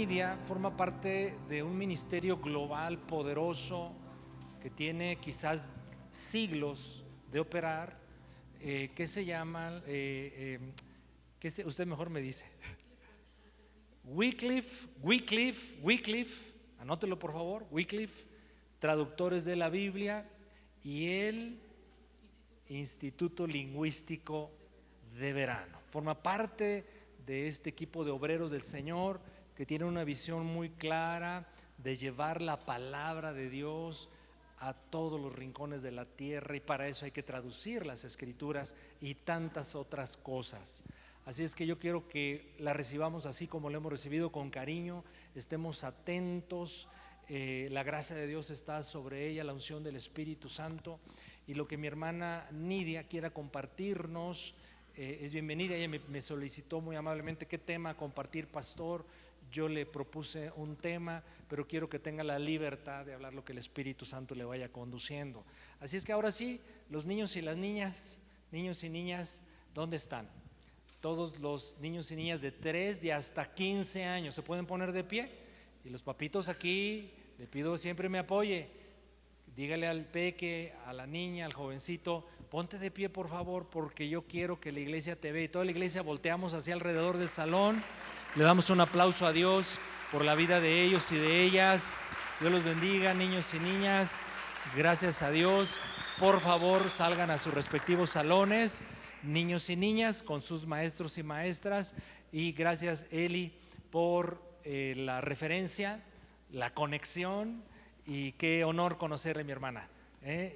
Nidia forma parte de un ministerio global poderoso que tiene quizás siglos de operar, que se llama, usted mejor me dice, Wycliffe, anótelo por favor, Wycliffe, Traductores de la Biblia, y el Instituto Lingüístico de Verano. Forma parte de este equipo de obreros del Señor que tiene una visión muy clara de llevar la palabra de Dios a todos los rincones de la tierra, y para eso hay que traducir las Escrituras y tantas otras cosas. Así es que yo quiero que la recibamos así como la hemos recibido, con cariño, estemos atentos. La gracia de Dios está sobre ella, la unción del Espíritu Santo, y lo que mi hermana Nidia quiera compartirnos es bienvenida. Ella me solicitó muy amablemente qué tema compartir, pastor. Yo le propuse un tema, pero quiero que tenga la libertad de hablar lo que el Espíritu Santo le vaya conduciendo. Así es que ahora sí, los niños y las niñas, niños y niñas, ¿dónde están? Todos los niños y niñas de 3 y hasta 15 años, ¿se pueden poner de pie? Y los papitos aquí, le pido siempre me apoye. Dígale al peque, a la niña, al jovencito, ponte de pie por favor, porque yo quiero que la iglesia te vea. Y toda la iglesia volteamos hacia alrededor del salón, le damos un aplauso a Dios por la vida de ellos y de ellas. Dios los bendiga, niños y niñas, gracias a Dios. Por favor, salgan a sus respectivos salones, niños y niñas, con sus maestros y maestras. Y gracias, Eli, por la referencia, la conexión, y qué honor conocerle, mi hermana,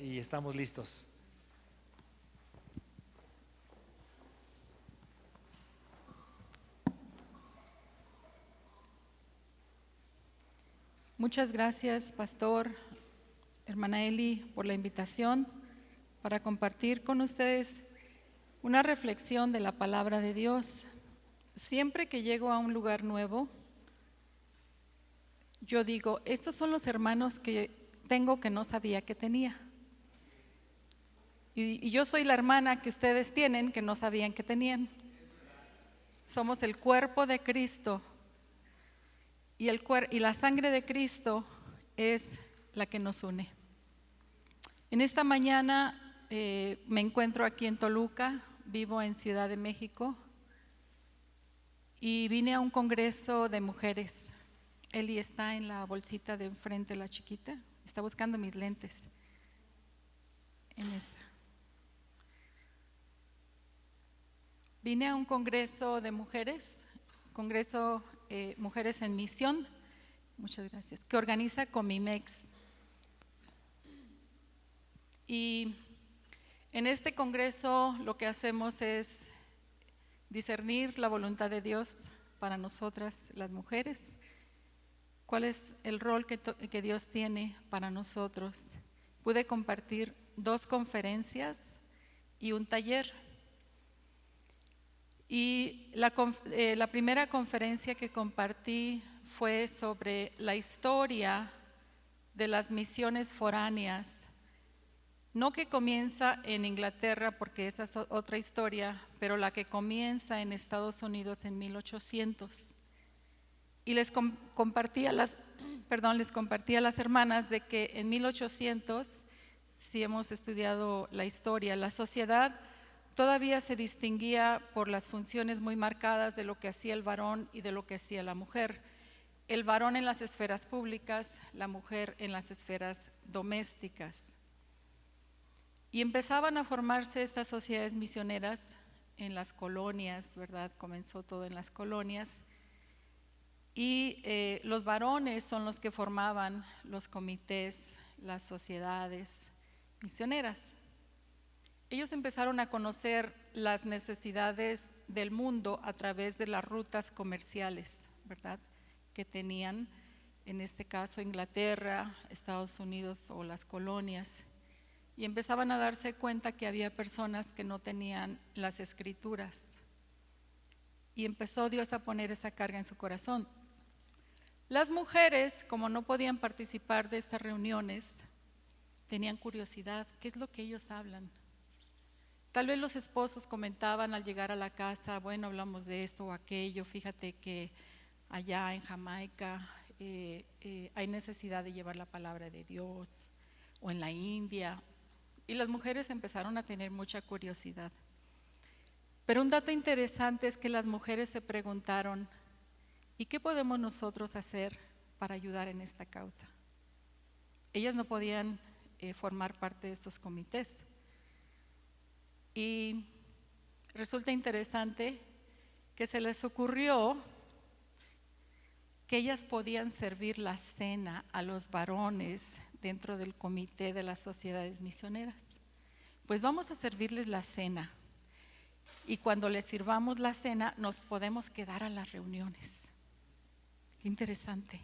y estamos listos. Muchas gracias, pastor, hermana Eli, por la invitación para compartir con ustedes una reflexión de la palabra de Dios. Siempre que llego a un lugar nuevo, yo digo, estos son los hermanos que tengo que no sabía que tenía. Y yo soy la hermana que ustedes tienen que no sabían que tenían. Somos el cuerpo de Cristo, y la sangre de Cristo es la que nos une. En esta mañana me encuentro aquí en Toluca, vivo en Ciudad de México, y vine a un congreso de mujeres. Eli está en la bolsita de enfrente, la chiquita, está buscando mis lentes. En esa. Vine a un congreso de mujeres, congreso Mujeres en Misión, muchas gracias, que organiza Comimex. Y en este congreso lo que hacemos es discernir la voluntad de Dios para nosotras las mujeres. ¿Cuál es el rol que Dios tiene para nosotros? Pude compartir 2 conferencias y un taller. Y la primera conferencia que compartí fue sobre la historia de las misiones foráneas. No que comienza en Inglaterra, porque esa es otra historia, pero la que comienza en Estados Unidos en 1800. Y les compartí a las hermanas de que en 1800, si hemos estudiado la historia, la sociedad todavía se distinguía por las funciones muy marcadas de lo que hacía el varón y de lo que hacía la mujer. El varón en las esferas públicas, la mujer en las esferas domésticas. Y empezaban a formarse estas sociedades misioneras en las colonias, ¿verdad? Comenzó todo en las colonias. Y los varones son los que formaban los comités, las sociedades misioneras. Ellos empezaron a conocer las necesidades del mundo a través de las rutas comerciales, ¿verdad?, que tenían, en este caso Inglaterra, Estados Unidos o las colonias. Y empezaban a darse cuenta que había personas que no tenían las escrituras. Y empezó Dios a poner esa carga en su corazón. Las mujeres, como no podían participar de estas reuniones, tenían curiosidad, ¿qué es lo que ellos hablan? Tal vez los esposos comentaban al llegar a la casa, bueno, hablamos de esto o aquello, fíjate que allá en Jamaica hay necesidad de llevar la palabra de Dios, o en la India, y las mujeres empezaron a tener mucha curiosidad. Pero un dato interesante es que las mujeres se preguntaron, ¿y qué podemos nosotros hacer para ayudar en esta causa? Ellas no podían formar parte de estos comités. Y resulta interesante que se les ocurrió que ellas podían servir la cena a los varones dentro del comité de las sociedades misioneras. Pues vamos a servirles la cena, y cuando les sirvamos la cena nos podemos quedar a las reuniones. Qué interesante.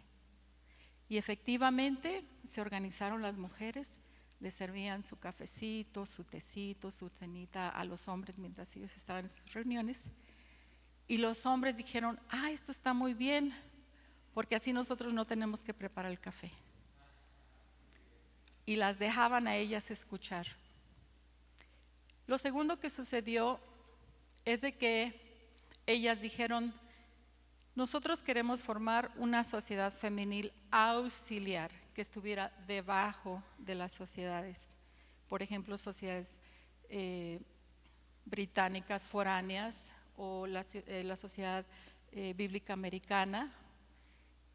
Y efectivamente se organizaron las mujeres, les servían su cafecito, su tecito, su cenita a los hombres mientras ellos estaban en sus reuniones, y los hombres dijeron, esto está muy bien, porque así nosotros no tenemos que preparar el café. Y las dejaban a ellas escuchar. Lo segundo que sucedió es de que ellas dijeron, nosotros queremos formar una sociedad femenil auxiliar que estuviera debajo de las sociedades. Por ejemplo, sociedades británicas foráneas o la sociedad bíblica americana.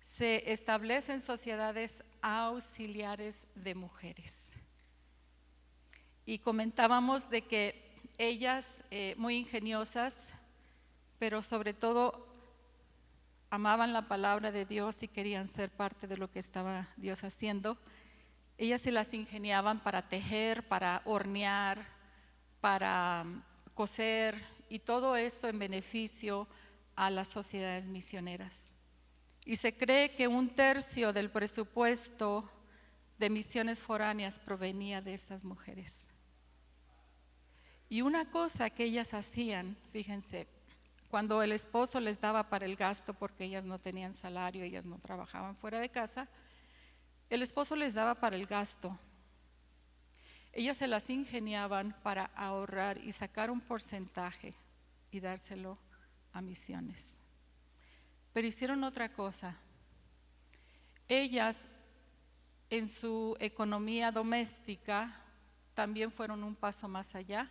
Se establecen sociedades auxiliares de mujeres. Y comentábamos de que ellas, muy ingeniosas, pero sobre todo amaban la palabra de Dios y querían ser parte de lo que estaba Dios haciendo. Ellas se las ingeniaban para tejer, para hornear, para coser, y todo esto en beneficio a las sociedades misioneras. Y se cree que 1/3 del presupuesto de misiones foráneas provenía de esas mujeres. Y una cosa que ellas hacían, fíjense, cuando el esposo les daba para el gasto, porque ellas no tenían salario, ellas no trabajaban fuera de casa, el esposo les daba para el gasto. Ellas se las ingeniaban para ahorrar y sacar un porcentaje y dárselo a misiones. Pero hicieron otra cosa. Ellas, en su economía doméstica, también fueron un paso más allá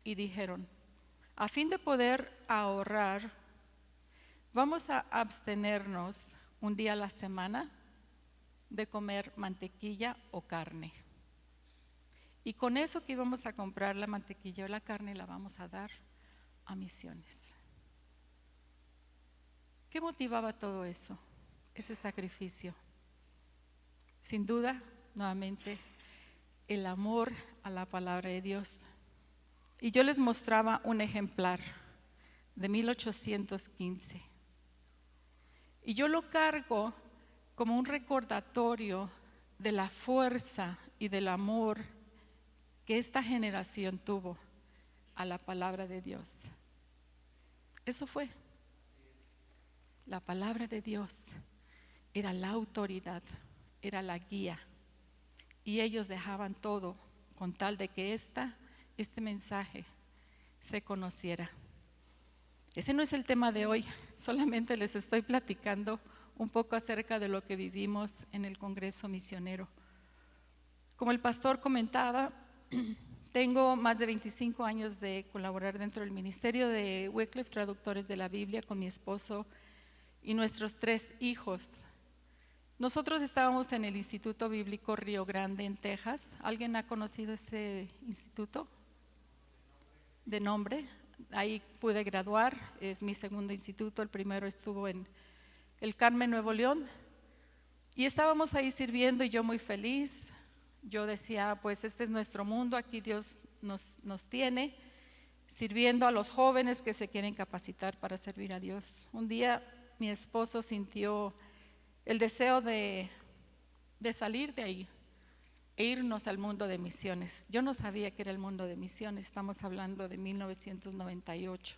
y dijeron, a fin de poder ahorrar, vamos a abstenernos un día a la semana de comer mantequilla o carne. Y con eso que íbamos a comprar, la mantequilla o la carne, la vamos a dar a misiones. ¿Qué motivaba todo eso? Ese sacrificio. Sin duda, nuevamente, el amor a la palabra de Dios. Y yo les mostraba un ejemplar de 1815. Y yo lo cargo como un recordatorio de la fuerza y del amor que esta generación tuvo a la palabra de Dios. Eso fue. La palabra de Dios era la autoridad, era la guía, y ellos dejaban todo con tal de que este mensaje se conociera. Ese no es el tema de hoy, solamente les estoy platicando un poco acerca de lo que vivimos en el Congreso Misionero. Como el pastor comentaba, tengo más de 25 años de colaborar dentro del ministerio de Wycliffe Traductores de la Biblia con mi esposo y nuestros 3 hijos. Nosotros estábamos en el Instituto Bíblico Río Grande en Texas. ¿Alguien ha conocido ese instituto? De nombre. Ahí pude graduar, es mi segundo instituto. El primero estuvo en el Carmen, Nuevo León, y estábamos ahí sirviendo, y yo muy feliz. Yo decía, pues este es nuestro mundo, aquí Dios nos tiene, sirviendo a los jóvenes que se quieren capacitar para servir a Dios. Un día mi esposo sintió el deseo de salir de ahí e irnos al mundo de misiones. Yo no sabía que era el mundo de misiones, estamos hablando de 1998.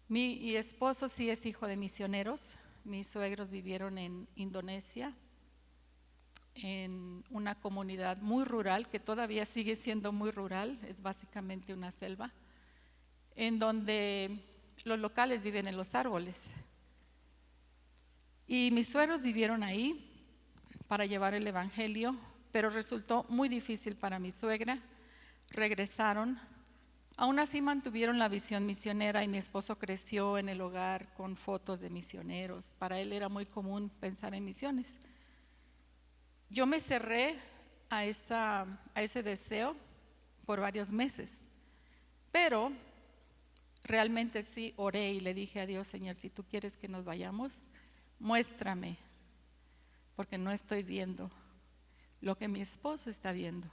Mi esposo sí es hijo de misioneros. Mis suegros vivieron en Indonesia, en una comunidad muy rural, que todavía sigue siendo muy rural, es básicamente una selva, en donde los locales viven en los árboles. Y mis suegros vivieron ahí para llevar el evangelio, pero resultó muy difícil para mi suegra. Regresaron. Aún así mantuvieron la visión misionera y mi esposo creció en el hogar con fotos de misioneros. Para él era muy común pensar en misiones. Yo me cerré a ese deseo por varios meses, pero realmente sí oré y le dije a Dios: Señor, si tú quieres que nos vayamos, muéstrame, porque no estoy viendo lo que mi esposo está viendo.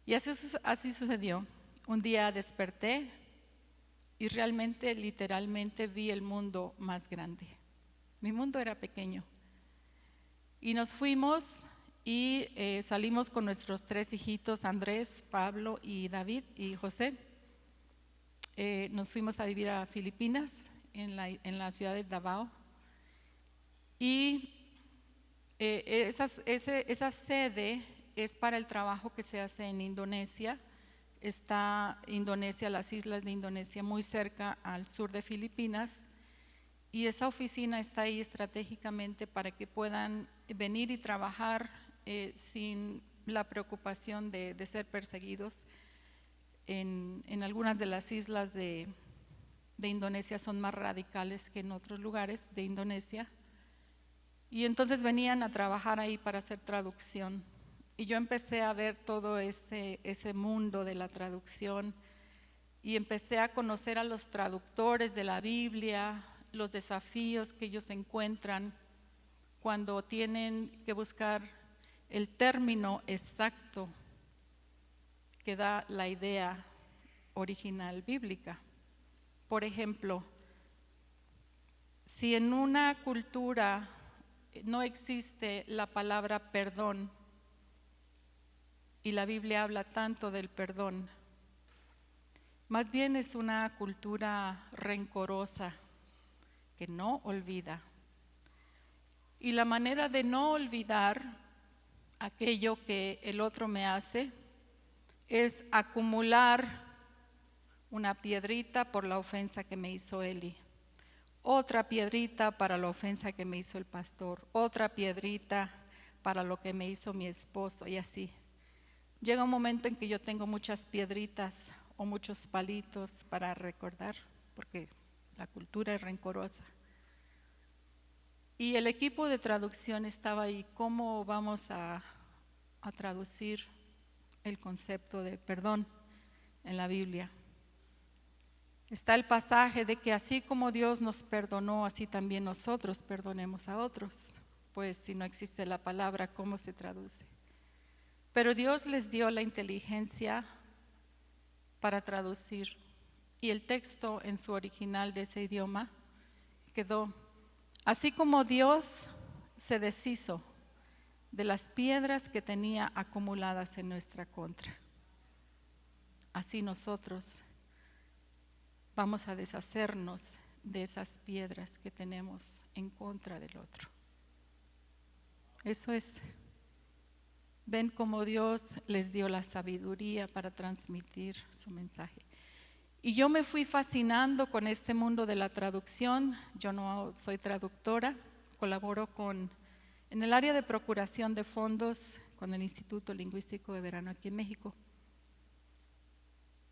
Y así sucedió. Un día desperté y realmente, literalmente, vi el mundo más grande. Mi mundo era pequeño. Y nos fuimos y salimos con nuestros 3 hijitos, Andrés, Pablo y David y José. Nos fuimos a vivir a Filipinas, en la ciudad de Davao. Y esa sede es para el trabajo que se hace en Indonesia. Está Indonesia, las islas de Indonesia, muy cerca al sur de Filipinas, y esa oficina está ahí estratégicamente para que puedan venir y trabajar sin la preocupación de ser perseguidos. En algunas de las islas de Indonesia son más radicales que en otros lugares de Indonesia, y entonces venían a trabajar ahí para hacer traducción. Y yo empecé a ver todo ese mundo de la traducción y empecé a conocer a los traductores de la Biblia, los desafíos que ellos encuentran cuando tienen que buscar el término exacto que da la idea original bíblica. Por ejemplo, si en una cultura no existe la palabra perdón, y la Biblia habla tanto del perdón, más bien es una cultura rencorosa que no olvida. Y la manera de no olvidar aquello que el otro me hace es acumular una piedrita por la ofensa que me hizo Eli, otra piedrita para la ofensa que me hizo el pastor, otra piedrita para lo que me hizo mi esposo, y así. Llega un momento en que yo tengo muchas piedritas o muchos palitos para recordar, porque la cultura es rencorosa. Y el equipo de traducción estaba ahí. ¿Cómo vamos a traducir el concepto de perdón en la Biblia? Está el pasaje de que así como Dios nos perdonó, así también nosotros perdonemos a otros. Pues si no existe la palabra, ¿cómo se traduce? Pero Dios les dio la inteligencia para traducir, y el texto en su original de ese idioma quedó: así como Dios se deshizo de las piedras que tenía acumuladas en nuestra contra, así nosotros vamos a deshacernos de esas piedras que tenemos en contra del otro. Eso es. Ven cómo Dios les dio la sabiduría para transmitir su mensaje. Y yo me fui fascinando con este mundo de la traducción. Yo no soy traductora, colaboro en el área de procuración de fondos con el Instituto Lingüístico de Verano aquí en México.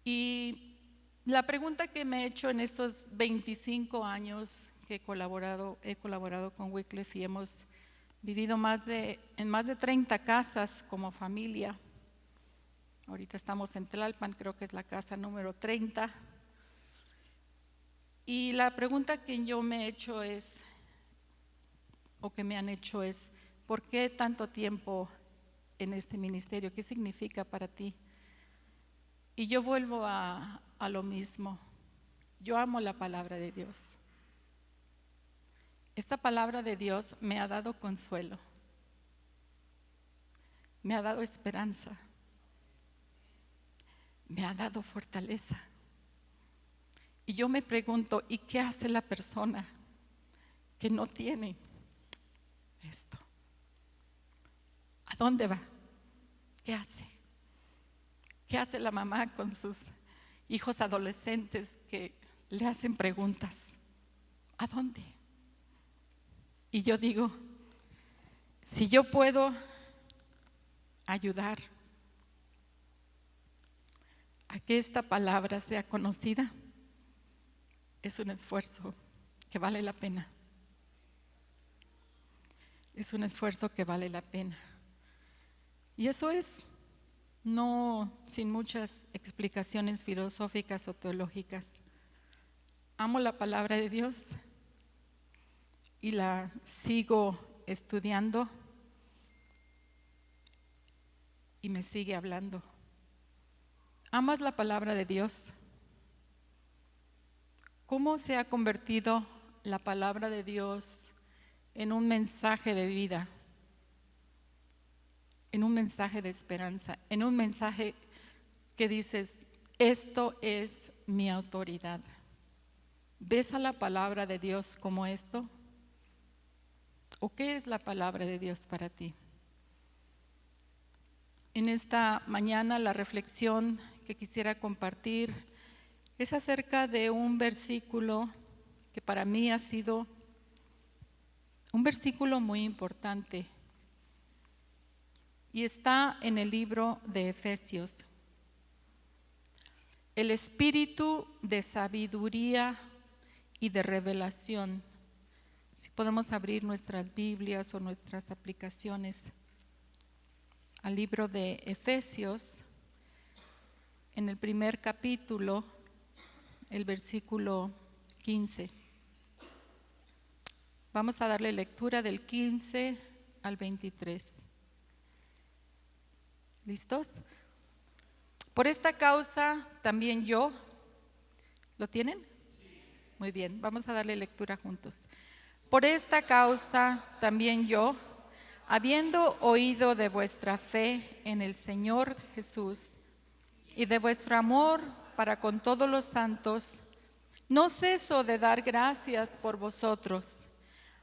Y la pregunta que me he hecho en estos 25 años que he colaborado con Wycliffe, y hemos vivido en más de 30 casas como familia. Ahorita estamos en Tlalpan, creo que es la casa número 30. Y la pregunta que yo me he hecho es, o que me han hecho es: ¿por qué tanto tiempo en este ministerio? ¿Qué significa para ti? Y yo vuelvo a lo mismo. Yo amo la palabra de Dios. Esta palabra de Dios me ha dado consuelo, me ha dado esperanza, me ha dado fortaleza. Y yo me pregunto, ¿y qué hace la persona que no tiene esto? ¿A dónde va? ¿Qué hace? ¿Qué hace la mamá con sus hijos adolescentes que le hacen preguntas? ¿A dónde? Y yo digo, si yo puedo ayudar a que esta palabra sea conocida, es un esfuerzo que vale la pena. Es un esfuerzo que vale la pena. Y eso es, no sin muchas explicaciones filosóficas o teológicas. Amo la palabra de Dios y la sigo estudiando y me sigue hablando. ¿Amas la palabra de Dios? ¿Cómo se ha convertido la palabra de Dios en un mensaje de vida, en un mensaje de esperanza, en un mensaje que dices, esto es mi autoridad? ¿Ves a la palabra de Dios como esto? ¿O qué es la palabra de Dios para ti? En esta mañana la reflexión que quisiera compartir es acerca de un versículo que para mí ha sido un versículo muy importante y está en el libro de Efesios. El espíritu de sabiduría y de revelación. Si podemos abrir nuestras Biblias o nuestras aplicaciones al libro de Efesios, en el primer capítulo, el versículo 15. Vamos a darle lectura del 15 al 23. ¿Listos? Por esta causa también yo, ¿lo tienen? Muy bien, vamos a darle lectura juntos. Por esta causa también yo, habiendo oído de vuestra fe en el Señor Jesús y de vuestro amor para con todos los santos, no ceso de dar gracias por vosotros,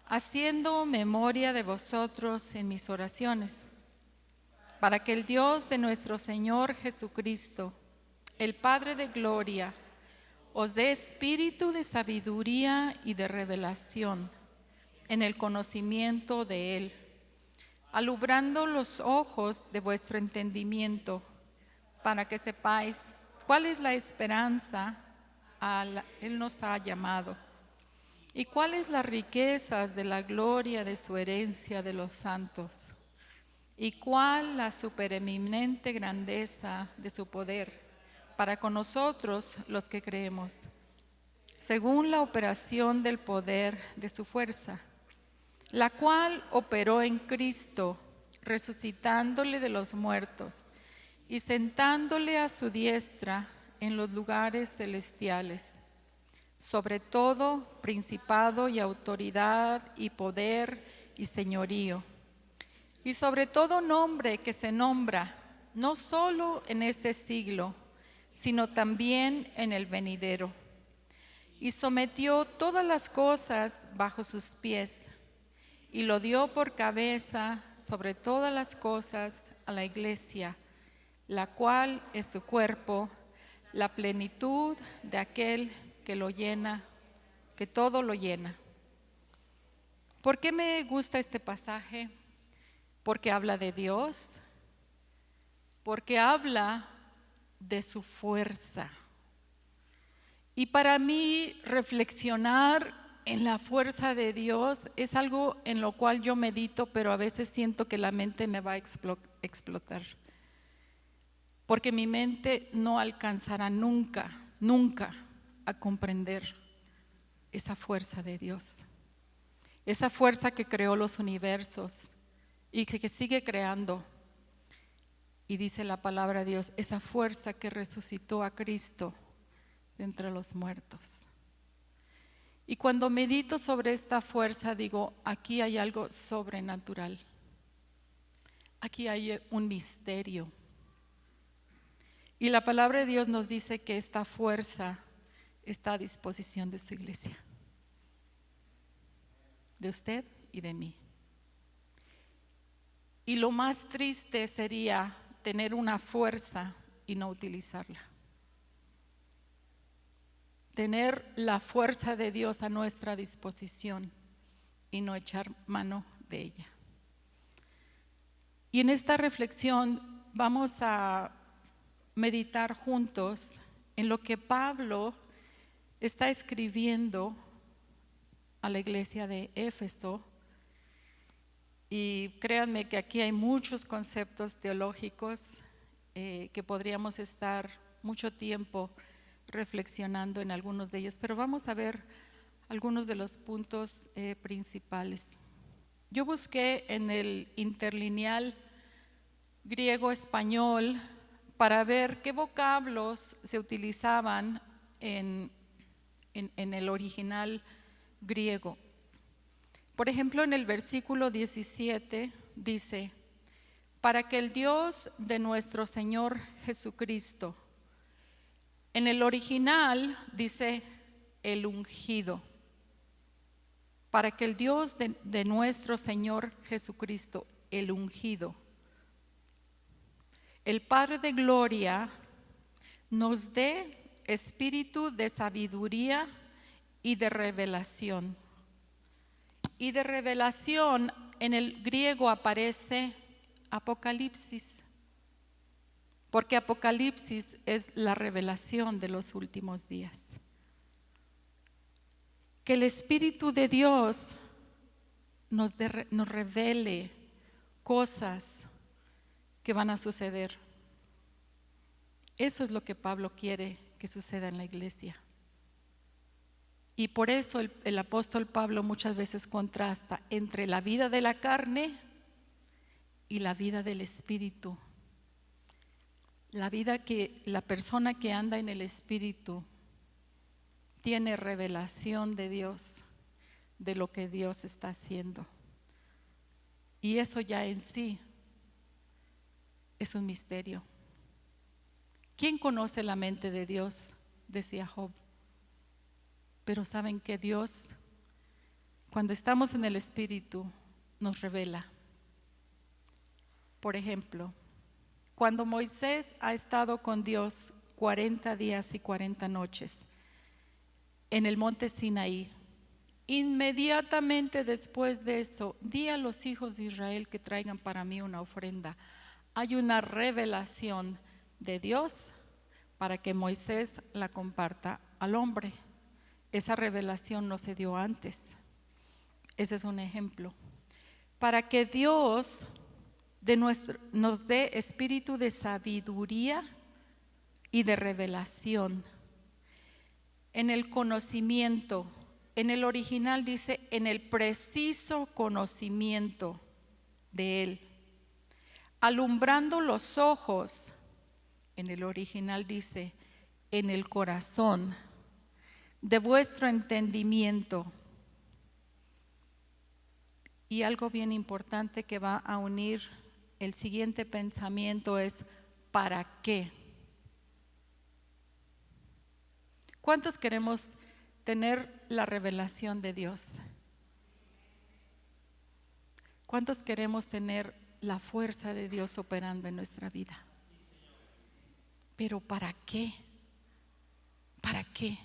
haciendo memoria de vosotros en mis oraciones, para que el Dios de nuestro Señor Jesucristo, el Padre de gloria, os dé espíritu de sabiduría y de revelación en el conocimiento de Él, alumbrando los ojos de vuestro entendimiento, para que sepáis cuál es la esperanza a la que Él nos ha llamado, y cuáles las riquezas de la gloria de su herencia de los santos, y cuál la supereminente grandeza de su poder para con nosotros los que creemos, según la operación del poder de su fuerza, la cual operó en Cristo, resucitándole de los muertos y sentándole a su diestra en los lugares celestiales, sobre todo principado y autoridad y poder y señorío, y sobre todo nombre que se nombra, no solo en este siglo, sino también en el venidero. Y sometió todas las cosas bajo sus pies, y lo dio por cabeza sobre todas las cosas a la iglesia, la cual es su cuerpo, la plenitud de aquel que lo llena, que todo lo llena. ¿Por qué me gusta este pasaje? Porque habla de Dios, porque habla de su fuerza. Y para mí reflexionar en la fuerza de Dios es algo en lo cual yo medito, pero a veces siento que la mente me va a explotar. Porque mi mente no alcanzará nunca, nunca a comprender esa fuerza de Dios. Esa fuerza que creó los universos y que sigue creando. Y dice la palabra de Dios, esa fuerza que resucitó a Cristo de entre los muertos. Y cuando medito sobre esta fuerza, digo, aquí hay algo sobrenatural. Aquí hay un misterio. Y la palabra de Dios nos dice que esta fuerza está a disposición de su iglesia, de usted y de mí. Y lo más triste sería tener una fuerza y no utilizarla. Tener la fuerza de Dios a nuestra disposición y no echar mano de ella. Y en esta reflexión vamos a meditar juntos en lo que Pablo está escribiendo a la iglesia de Éfeso. Y créanme que aquí hay muchos conceptos teológicos que podríamos estar mucho tiempo reflexionando en algunos de ellos, pero vamos a ver algunos de los puntos principales. Yo busqué en el interlineal griego-español para ver qué vocablos se utilizaban en el original griego. Por ejemplo, en el versículo 17 dice: para que el Dios de nuestro Señor Jesucristo. En el original dice el ungido. Para que el Dios de nuestro Señor Jesucristo, el ungido, el Padre de gloria, nos dé espíritu de sabiduría y de revelación. Y de revelación en el griego aparece Apocalipsis, porque Apocalipsis es la revelación de los últimos días. Que el Espíritu de Dios nos revele cosas que van a suceder. Eso es lo que Pablo quiere que suceda en la iglesia. Y por eso el apóstol Pablo muchas veces contrasta entre la vida de la carne y la vida del Espíritu. La vida que la persona que anda en el Espíritu tiene revelación de Dios, de lo que Dios está haciendo. Y eso ya en sí es un misterio. ¿Quién conoce la mente de Dios?, decía Job. Pero saben que Dios, cuando estamos en el Espíritu, nos revela. Por ejemplo, cuando Moisés ha estado con Dios 40 días y 40 noches en el monte Sinaí, inmediatamente después de eso, di a los hijos de Israel que traigan para mí una ofrenda. Hay una revelación de Dios para que Moisés la comparta al hombre. Esa revelación no se dio antes. Ese es un ejemplo. Para que Dios nos dé espíritu de sabiduría y de revelación. En el conocimiento, en el original dice en el preciso conocimiento de Él. Alumbrando los ojos, en el original dice en el corazón de vuestro entendimiento. Y algo bien importante que va a unir el siguiente pensamiento es ¿para qué? ¿Cuántos queremos tener la revelación de Dios? ¿Cuántos queremos tener la fuerza de Dios operando en nuestra vida? Pero ¿para qué? ¿Para qué?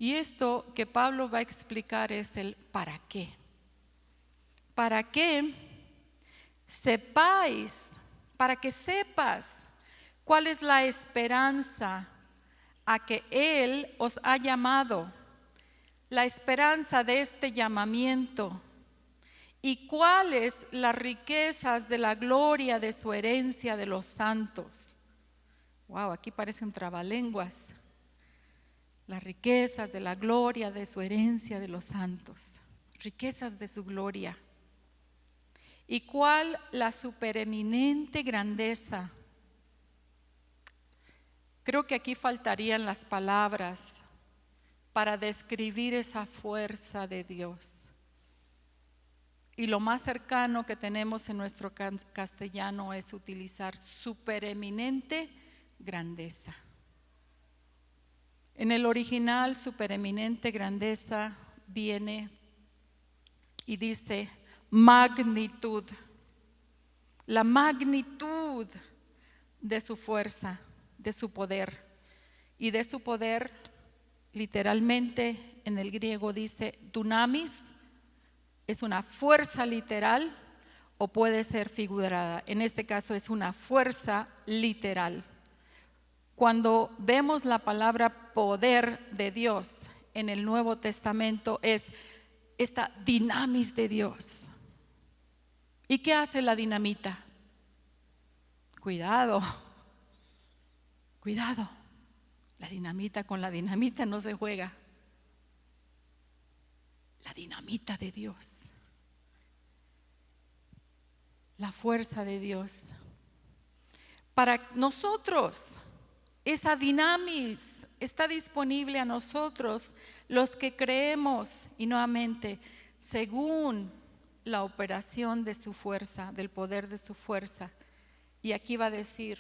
Y esto que Pablo va a explicar es el ¿para qué? Para que sepáis, para que sepas cuál es la esperanza a que Él os ha llamado, la esperanza de este llamamiento, y cuáles las riquezas de la gloria de su herencia de los santos. Wow, aquí parecen trabalenguas. Las riquezas de la gloria de su herencia de los santos, riquezas de su gloria. Y cuál la supereminente grandeza. Creo que aquí faltarían las palabras para describir esa fuerza de Dios. Y lo más cercano que tenemos en nuestro castellano es utilizar supereminente grandeza. En el original, supereminente grandeza viene y dice magnitud, la magnitud de su fuerza, de su poder. Y de su poder, literalmente en el griego dice dunamis, es una fuerza literal o puede ser figurada. En este caso es una fuerza literal. Cuando vemos la palabra poder de Dios en el Nuevo Testamento, es esta dinamis de Dios. ¿Y qué hace la dinamita? Cuidado, cuidado. La dinamita, con la dinamita no se juega. La dinamita de Dios. La fuerza de Dios. Para nosotros, esa dinamis está disponible a nosotros, los que creemos, y nuevamente, según la operación de su fuerza, del poder de su fuerza. Y aquí va a decir,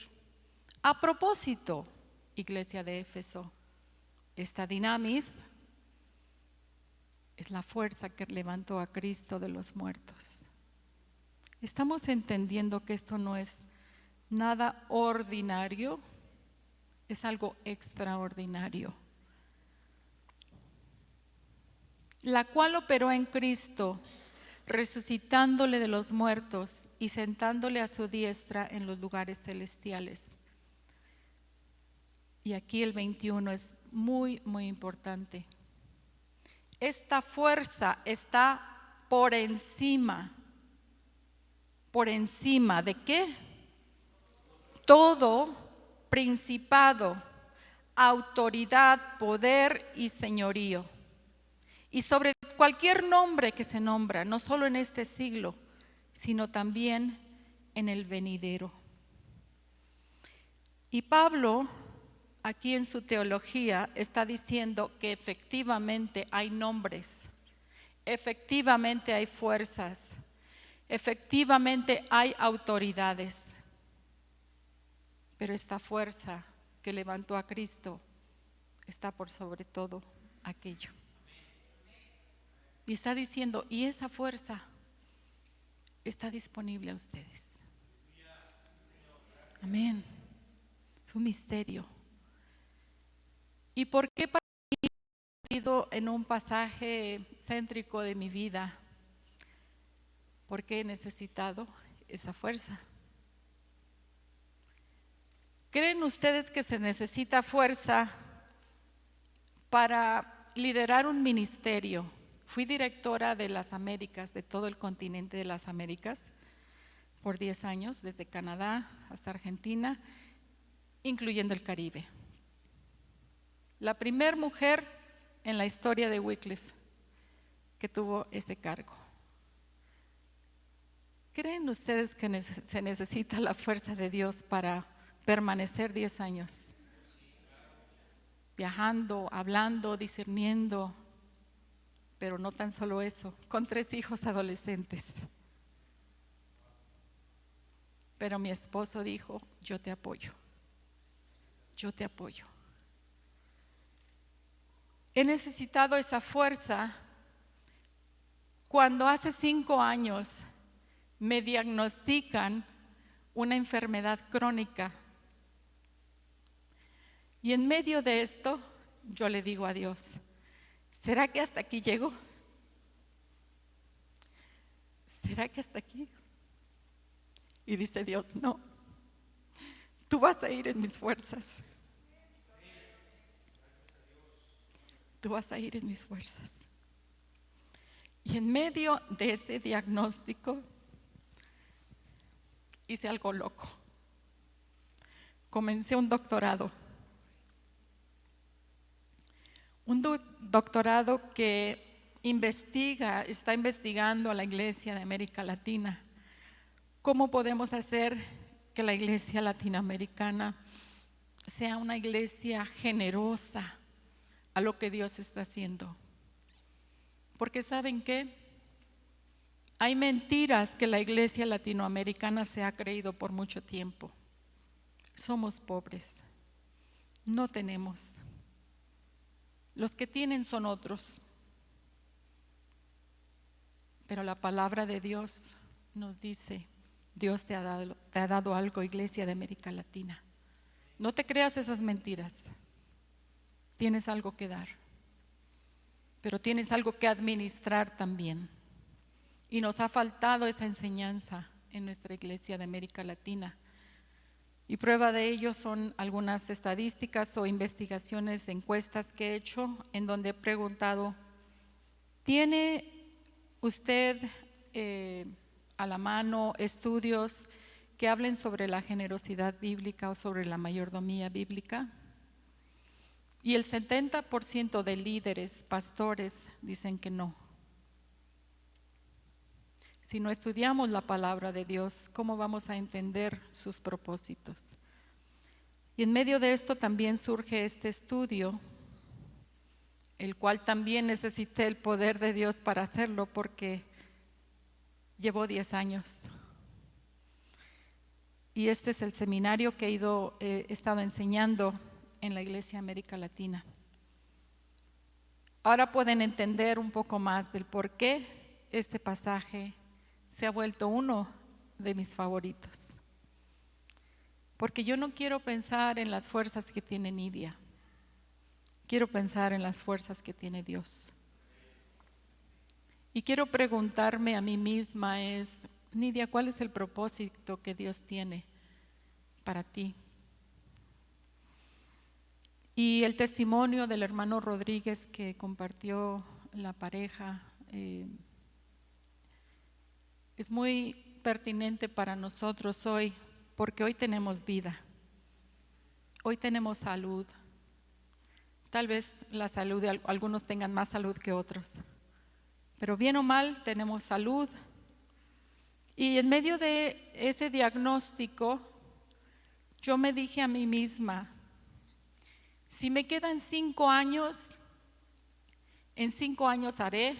a propósito, Iglesia de Éfeso, esta dinamis es la fuerza que levantó a Cristo de los muertos. Estamos entendiendo que esto no es nada ordinario, es algo extraordinario. La cual operó en Cristo, resucitándole de los muertos y sentándole a su diestra en los lugares celestiales. Y aquí el 21 es muy, muy importante. Esta fuerza está por encima. ¿Por encima de qué? Todo principado, autoridad, poder y señorío. Y sobre cualquier nombre que se nombra, no solo en este siglo, sino también en el venidero. Y Pablo, aquí en su teología, está diciendo que efectivamente hay nombres, efectivamente hay fuerzas, efectivamente hay autoridades. Pero esta fuerza que levantó a Cristo está por sobre todo aquello. Y está diciendo, y esa fuerza está disponible a ustedes. Amén. Es un misterio. ¿Y por qué para mí ha sido en un pasaje céntrico de mi vida? Porque he necesitado esa fuerza. ¿Creen ustedes que se necesita fuerza para liderar un ministerio? Fui directora de las Américas, de todo el continente de las Américas, por 10 años, desde Canadá hasta Argentina, incluyendo el Caribe. La primera mujer en la historia de Wycliffe que tuvo ese cargo. ¿Creen ustedes que se necesita la fuerza de Dios para permanecer 10 años? Viajando, hablando, discerniendo, pero no tan solo eso, con 3 hijos adolescentes. Pero mi esposo dijo, yo te apoyo, yo te apoyo. He necesitado esa fuerza cuando hace 5 años me diagnostican una enfermedad crónica. Y en medio de esto, yo le digo a Dios, ¿será que hasta aquí llego? ¿Será que hasta aquí? Y dice Dios, no, tú vas a ir en mis fuerzas. Tú vas a ir en mis fuerzas. Y en medio de ese diagnóstico, hice algo loco. Comencé un doctorado. Un doctorado que está investigando a la iglesia de América Latina. ¿Cómo podemos hacer que la iglesia latinoamericana sea una iglesia generosa a lo que Dios está haciendo? Porque ¿saben qué? Hay mentiras que la iglesia latinoamericana se ha creído por mucho tiempo. Somos pobres, no tenemos. Los que tienen son otros. Pero la palabra de Dios nos dice, Dios te ha dado algo, iglesia de América Latina. No te creas esas mentiras. Tienes algo que dar, pero tienes algo que administrar también. Y nos ha faltado esa enseñanza en nuestra iglesia de América Latina. Y prueba de ello son algunas estadísticas o investigaciones, encuestas que he hecho, en donde he preguntado: ¿tiene usted a la mano estudios que hablen sobre la generosidad bíblica o sobre la mayordomía bíblica? Y el 70% de líderes, pastores, dicen que no. Si no estudiamos la palabra de Dios, ¿cómo vamos a entender sus propósitos? Y en medio de esto también surge este estudio, el cual también necesité el poder de Dios para hacerlo, porque llevó 10 años. Y este es el seminario que he estado enseñando en la Iglesia América Latina. Ahora pueden entender un poco más del por qué este pasaje se ha vuelto uno de mis favoritos. Porque yo no quiero pensar en las fuerzas que tiene Nidia. Quiero pensar en las fuerzas que tiene Dios. Y quiero preguntarme a mí misma Nidia, ¿cuál es el propósito que Dios tiene para ti? Y el testimonio del hermano Rodríguez que compartió la pareja es muy pertinente para nosotros hoy, porque hoy tenemos vida, hoy tenemos salud. Tal vez la salud de algunos tengan más salud que otros, pero bien o mal tenemos salud. Y en medio de ese diagnóstico, yo me dije a mí misma: si me quedan 5 años, en 5 años haré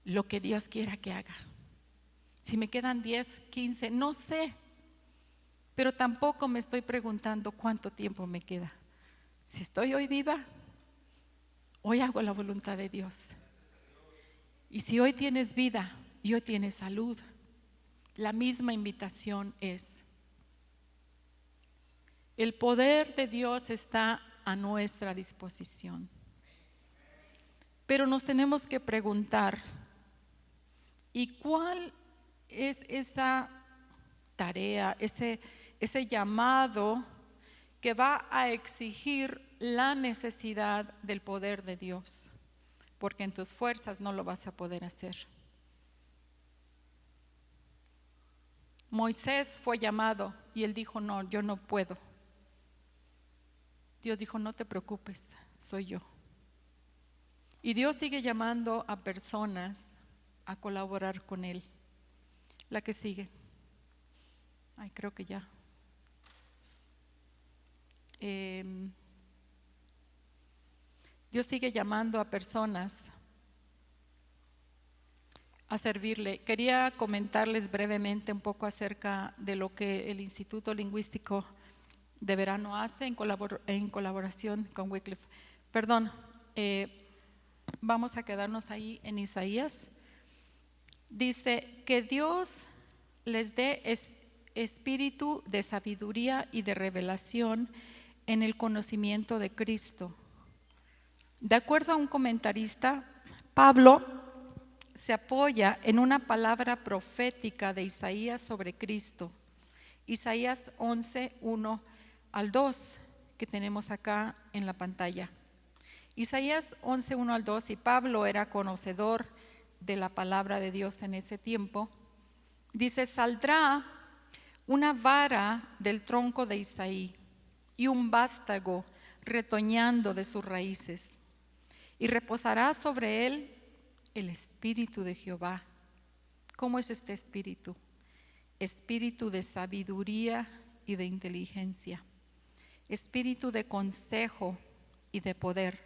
lo que Dios quiera que haga. Si me quedan 10, 15, no sé, pero tampoco me estoy preguntando cuánto tiempo me queda. Si estoy hoy viva, hoy hago la voluntad de Dios. Y si hoy tienes vida y hoy tienes salud, la misma invitación es: el poder de Dios está a nuestra disposición. Pero nos tenemos que preguntar: ¿y cuál es esa tarea, ese llamado que va a exigir la necesidad del poder de Dios? Porque en tus fuerzas no lo vas a poder hacer. Moisés fue llamado y él dijo: no, yo no puedo. Dios dijo: no te preocupes, soy yo. Y Dios sigue llamando a personas a colaborar con él. La que sigue. Creo que ya. Dios sigue llamando a personas a servirle. Quería comentarles brevemente un poco acerca de lo que el Instituto Lingüístico de Verano hace en colaboración con Wycliffe. Vamos a quedarnos ahí en Isaías. Dice que Dios les dé espíritu de sabiduría y de revelación en el conocimiento de Cristo. De acuerdo a un comentarista, Pablo se apoya en una palabra profética de Isaías sobre Cristo. Isaías 11, 1 al 2, que tenemos acá en la pantalla. Isaías 11, 1 al 2, y Pablo era conocedor de la palabra de Dios en ese tiempo. Dice: saldrá una vara del tronco de Isaí y un vástago retoñando de sus raíces, y reposará sobre él el espíritu de Jehová. ¿Cómo es este espíritu? Espíritu de sabiduría y de inteligencia, espíritu de consejo y de poder,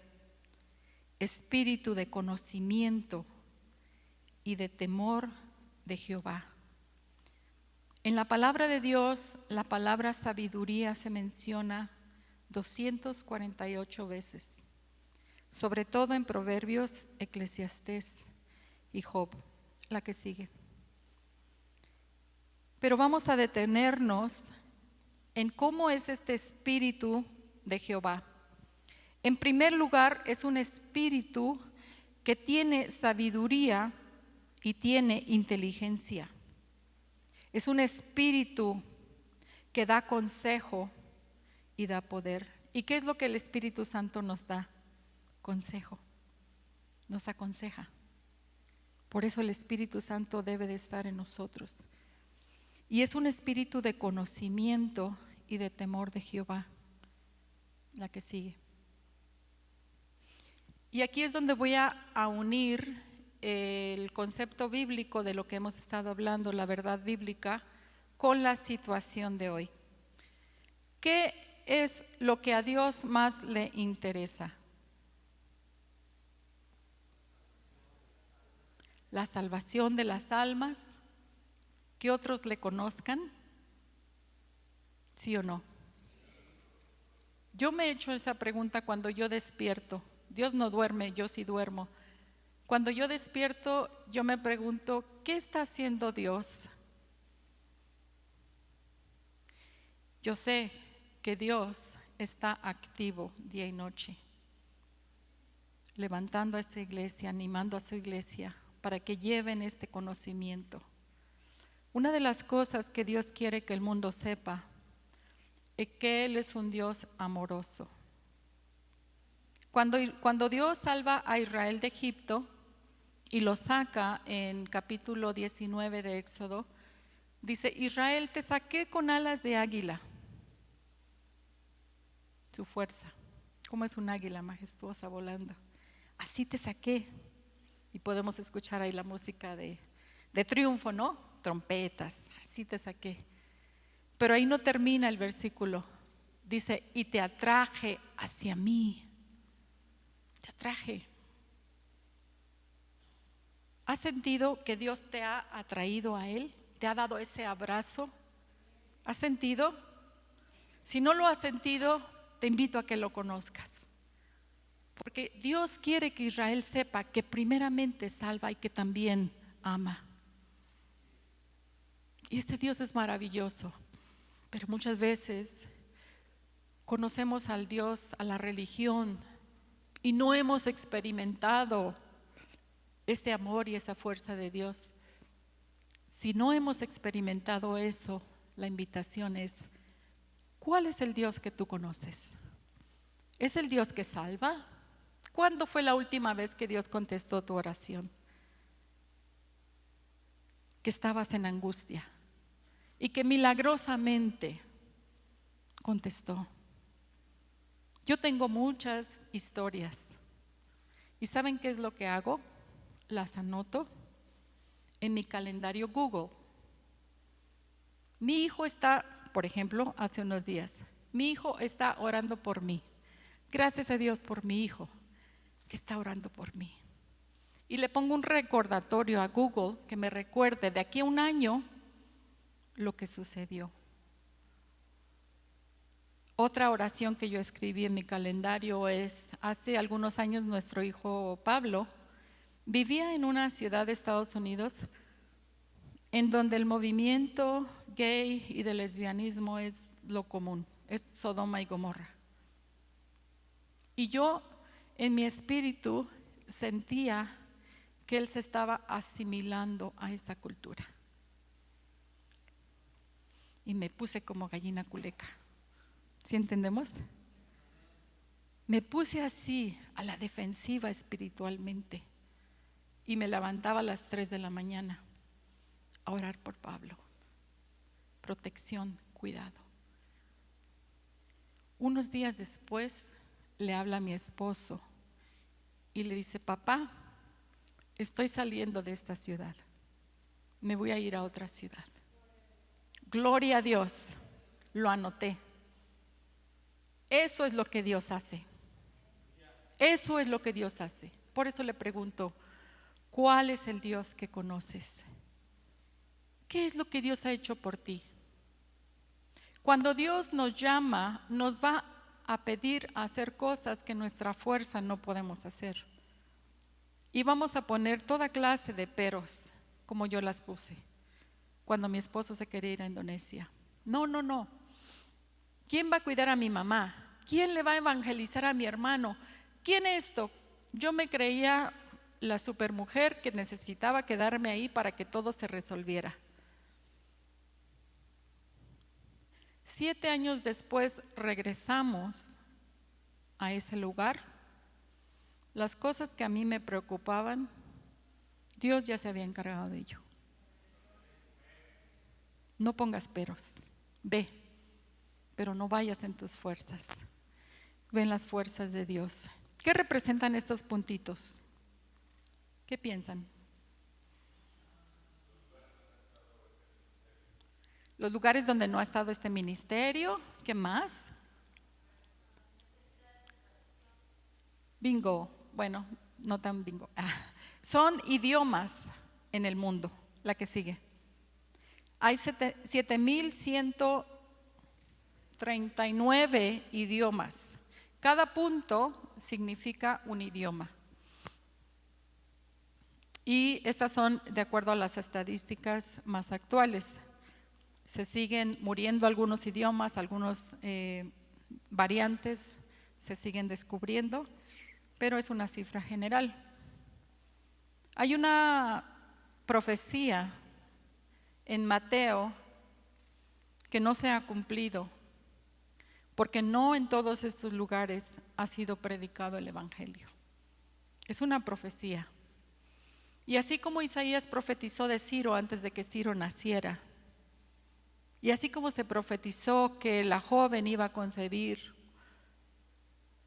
espíritu de conocimiento y de temor de Jehová. En la palabra de Dios, la palabra sabiduría se menciona 248 veces, sobre todo en Proverbios, Eclesiastés y Job. La que sigue. Pero vamos a detenernos en cómo es este espíritu de Jehová. En primer lugar, es un espíritu que tiene sabiduría y tiene inteligencia. Es un espíritu que da consejo y da poder. ¿Y qué es lo que el Espíritu Santo nos da? Consejo. Nos aconseja. Por eso el Espíritu Santo debe de estar en nosotros. Y es un espíritu de conocimiento y de temor de Jehová. La que sigue. Y aquí es donde voy a unir el concepto bíblico de lo que hemos estado hablando, la verdad bíblica, con la situación de hoy. ¿Qué es lo que a Dios más le interesa? La salvación de las almas, que otros le conozcan, ¿sí o no? Yo me he hecho esa pregunta cuando yo despierto. Dios no duerme, yo sí duermo. Cuando yo despierto, yo me pregunto, ¿qué está haciendo Dios? Yo sé que Dios está activo día y noche, levantando a esta iglesia, animando a su iglesia para que lleven este conocimiento. Una de las cosas que Dios quiere que el mundo sepa es que Él es un Dios amoroso. Cuando Dios salva a Israel de Egipto y lo saca en capítulo 19 de Éxodo, dice: Israel, te saqué con alas de águila. Su fuerza, como es un águila majestuosa volando. Así te saqué. Y podemos escuchar ahí la música de triunfo, ¿no? Trompetas, así te saqué. Pero ahí no termina el versículo. Dice: y te atraje hacia mí. Te atraje. ¿Has sentido que Dios te ha atraído a Él? ¿Te ha dado ese abrazo? ¿Has sentido? Si no lo has sentido, te invito a que lo conozcas. Porque Dios quiere que Israel sepa que primeramente salva y que también ama. Y este Dios es maravilloso. Pero muchas veces conocemos al Dios, a la religión, y no hemos experimentado ese amor y esa fuerza de Dios. Si no hemos experimentado eso, la invitación es: ¿cuál es el Dios que tú conoces? ¿Es el Dios que salva? ¿Cuándo fue la última vez que Dios contestó tu oración? Que estabas en angustia y que milagrosamente contestó. Yo tengo muchas historias. ¿Y saben qué es lo que hago? Las anoto en mi calendario Google. Mi hijo está, por ejemplo, hace unos días, mi hijo está orando por mí. Gracias a Dios por mi hijo que está orando por mí. Y le pongo un recordatorio a Google que me recuerde de aquí a un año lo que sucedió. Otra oración que yo escribí en mi calendario es: hace algunos años nuestro hijo Pablo vivía en una ciudad de Estados Unidos en donde el movimiento gay y de lesbianismo es lo común, es Sodoma y Gomorra. Y yo en mi espíritu sentía que él se estaba asimilando a esa cultura. Y me puse como gallina culeca. ¿Sí entendemos? Me puse así a la defensiva espiritualmente y me levantaba a las 3 de la mañana a orar por Pablo. Protección, cuidado. Unos días después le habla a mi esposo y le dice: papá, estoy saliendo de esta ciudad, me voy a ir a otra ciudad. Gloria a Dios, lo anoté. Eso es lo que Dios hace. Eso es lo que Dios hace. Por eso le pregunto: ¿cuál es el Dios que conoces? ¿Qué es lo que Dios ha hecho por ti? Cuando Dios nos llama, nos va a pedir hacer cosas que nuestra fuerza no podemos hacer. Y vamos a poner toda clase de peros, como yo las puse cuando mi esposo se quería ir a Indonesia. No. ¿Quién va a cuidar a mi mamá? ¿Quién le va a evangelizar a mi hermano? ¿Quién esto? Yo me creía la supermujer que necesitaba quedarme ahí para que todo se resolviera. 7 años después regresamos a ese lugar. Las cosas que a mí me preocupaban, Dios ya se había encargado de ello. No pongas peros, ve, pero no vayas en tus fuerzas. Ve en las fuerzas de Dios. ¿Qué representan estos puntitos? ¿Qué piensan? Los lugares donde no ha estado este ministerio. ¿Qué más? Bingo. Bueno, no tan bingo. Son idiomas en el mundo. La que sigue. Hay 7,139 idiomas. Cada punto significa un idioma. Y estas son de acuerdo a las estadísticas más actuales. Se siguen muriendo algunos idiomas, algunos variantes se siguen descubriendo, pero es una cifra general. Hay una profecía en Mateo que no se ha cumplido, porque no en todos estos lugares ha sido predicado el Evangelio. Es una profecía. Y así como Isaías profetizó de Ciro antes de que Ciro naciera, y así como se profetizó que la joven iba a concebir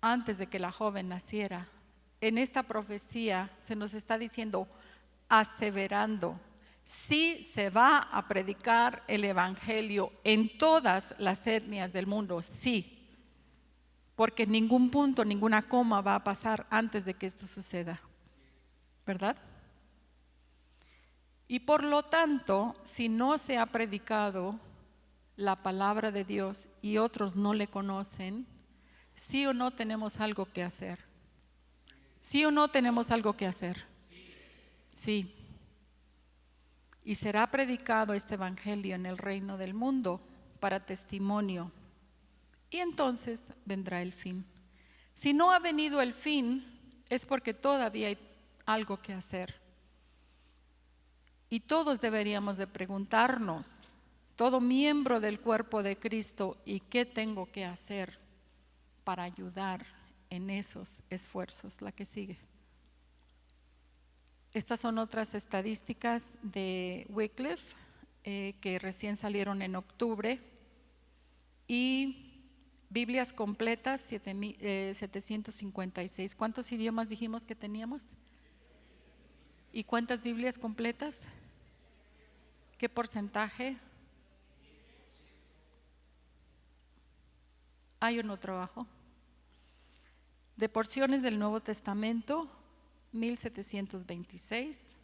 antes de que la joven naciera, en esta profecía se nos está diciendo, aseverando, sí se va a predicar el Evangelio en todas las etnias del mundo, sí, porque en ningún punto, ninguna coma va a pasar antes de que esto suceda, ¿verdad? Y por lo tanto, si no se ha predicado la palabra de Dios y otros no le conocen, sí o no tenemos algo que hacer. ¿Sí o no tenemos algo que hacer? Sí. Y será predicado este evangelio en el reino del mundo para testimonio. Y entonces vendrá el fin. Si no ha venido el fin, es porque todavía hay algo que hacer. Y todos deberíamos de preguntarnos, todo miembro del cuerpo de Cristo, ¿y qué tengo que hacer para ayudar en esos esfuerzos? La que sigue. Estas son otras estadísticas de Wycliffe que recién salieron en octubre, y Biblias completas 756. ¿Cuántos idiomas dijimos que teníamos? ¿Y cuántas Biblias completas? ¿Qué porcentaje? Hay uno trabajo. De porciones del Nuevo Testamento, 1726,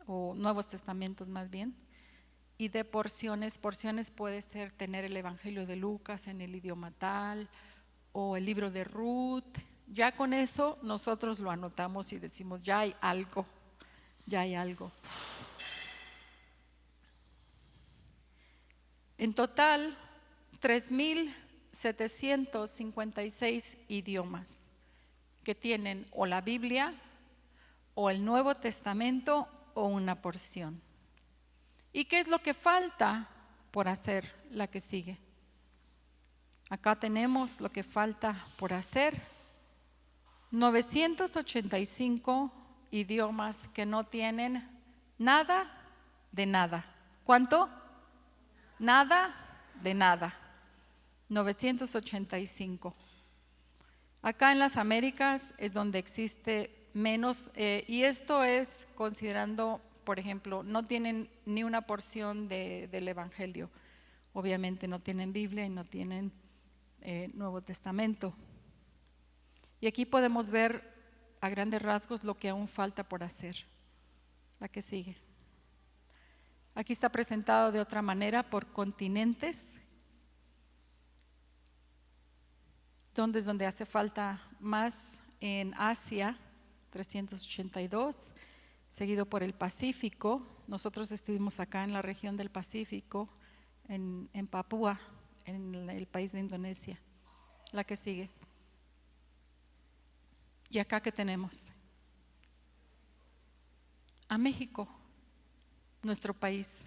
o Nuevos Testamentos más bien. Y de porciones puede ser tener el Evangelio de Lucas en el idioma tal, o el libro de Ruth. Ya con eso nosotros lo anotamos y decimos, ya hay algo, ya hay algo. En total, 3,756 idiomas que tienen o la Biblia, o el Nuevo Testamento, o una porción. ¿Y qué es lo que falta por hacer? La que sigue. Acá tenemos lo que falta por hacer. 985 idiomas que no tienen nada de nada. ¿Cuánto? Nada de nada. 985. Acá en las Américas es donde existe menos, y esto es considerando, por ejemplo, no tienen ni una porción del Evangelio. Obviamente no tienen Biblia y no tienen Nuevo Testamento. Y aquí podemos ver a grandes rasgos lo que aún falta por hacer. La que sigue. Aquí está presentado de otra manera por continentes, donde es donde hace falta más. En Asia, 382, seguido por el Pacífico. Nosotros estuvimos acá en la región del Pacífico, en Papúa, en el país de Indonesia. La que sigue. ¿Y acá qué tenemos? a México, nuestro país.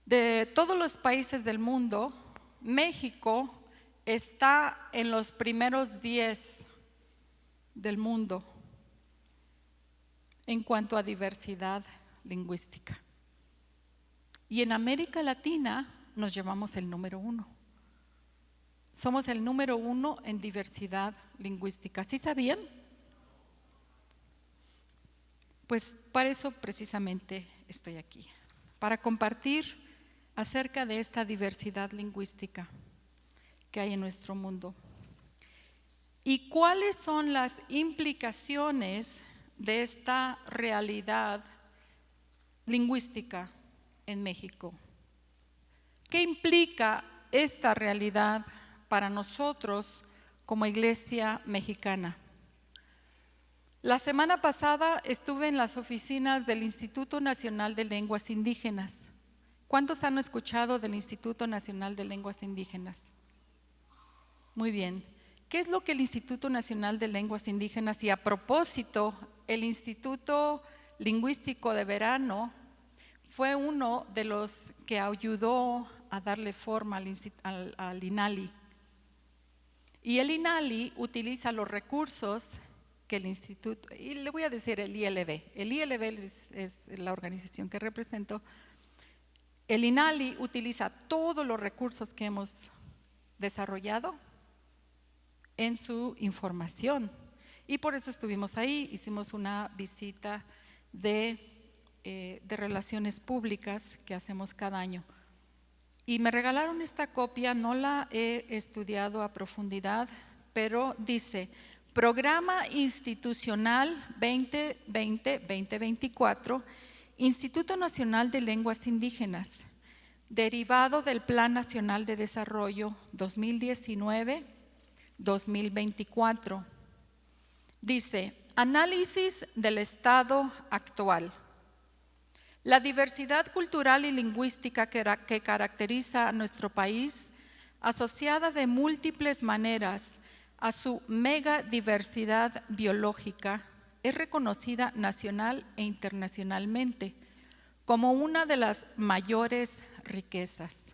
De todos los países del mundo, México está en los primeros 10 del mundo en cuanto a diversidad lingüística. Y en América Latina nos llevamos el número 1. Somos el número 1 en diversidad lingüística. ¿Sí sabían? Pues para eso precisamente estoy aquí, para compartir acerca de esta diversidad lingüística que hay en nuestro mundo. ¿Y cuáles son las implicaciones de esta realidad lingüística en México? ¿Qué implica esta realidad para nosotros como Iglesia Mexicana? La semana pasada estuve en las oficinas del Instituto Nacional de Lenguas Indígenas. ¿Cuántos han escuchado del Instituto Nacional de Lenguas Indígenas? Muy bien. ¿Qué es lo que el Instituto Nacional de Lenguas Indígenas, y a propósito, el Instituto Lingüístico de Verano fue uno de los que ayudó a darle forma al INALI? Y el INALI utiliza los recursos que el instituto, y le voy a decir el ILB. El ILB es la organización que represento. El INALI utiliza todos los recursos que hemos desarrollado en su información. Y por eso estuvimos ahí, hicimos una visita de relaciones públicas que hacemos cada año. Y me regalaron esta copia, no la he estudiado a profundidad, pero dice: Programa Institucional 2020-2024, Instituto Nacional de Lenguas Indígenas, derivado del Plan Nacional de Desarrollo 2019-2024. Dice: análisis del estado actual. La diversidad cultural y lingüística que caracteriza a nuestro país, asociada de múltiples maneras a su mega diversidad biológica, es reconocida nacional e internacionalmente como una de las mayores riquezas.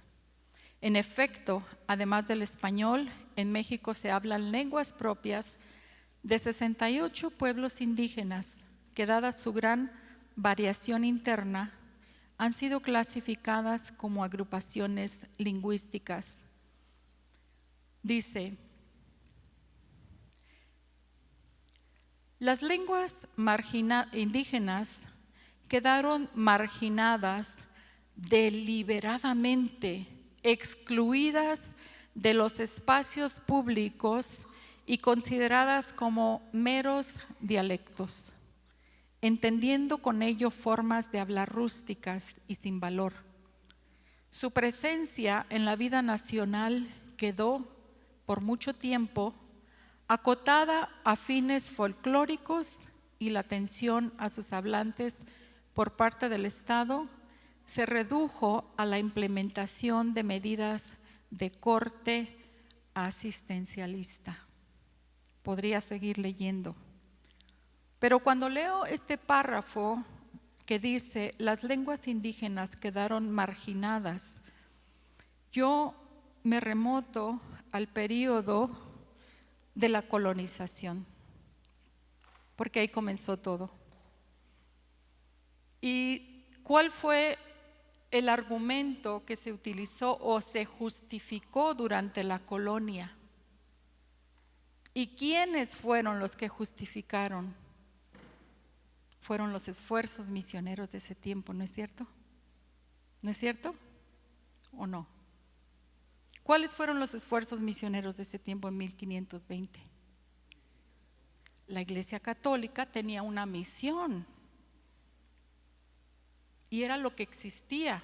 En efecto, además del español, en México se hablan lenguas propias de 68 pueblos indígenas que, dada su gran variación interna, han sido clasificadas como agrupaciones lingüísticas. Dice: las lenguas indígenas quedaron marginadas deliberadamente, excluidas de los espacios públicos y consideradas como meros dialectos, entendiendo con ello formas de hablar rústicas y sin valor. Su presencia en la vida nacional quedó por mucho tiempo acotada a fines folclóricos, y la atención a sus hablantes por parte del Estado se redujo a la implementación de medidas de corte asistencialista. Podría seguir leyendo. Pero cuando leo este párrafo que dice: las lenguas indígenas quedaron marginadas, yo me remonto al periodo de la colonización, porque ahí comenzó todo. ¿Y cuál fue el argumento que se utilizó o se justificó durante la colonia? ¿Y quiénes fueron los que justificaron? Fueron los esfuerzos misioneros de ese tiempo, ¿no es cierto? ¿No es cierto? ¿O no? ¿Cuáles fueron los esfuerzos misioneros de ese tiempo en 1520? La Iglesia Católica tenía una misión y era lo que existía.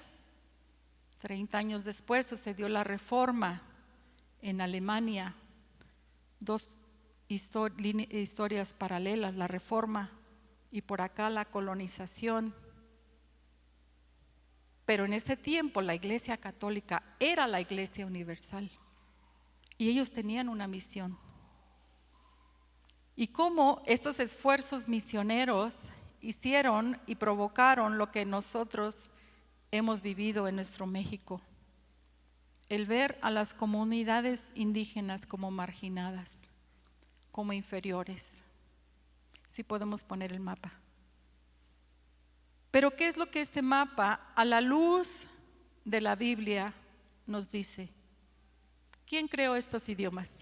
30 años después sucedió la Reforma en Alemania. Dos historias paralelas: la Reforma y por acá la colonización. Pero en ese tiempo la Iglesia Católica era la Iglesia Universal y ellos tenían una misión. Y cómo estos esfuerzos misioneros hicieron y provocaron lo que nosotros hemos vivido en nuestro México. El ver a las comunidades indígenas como marginadas, como inferiores. Si podemos poner el mapa. Pero ¿qué es lo que este mapa, a la luz de la Biblia, nos dice? ¿Quién creó estos idiomas?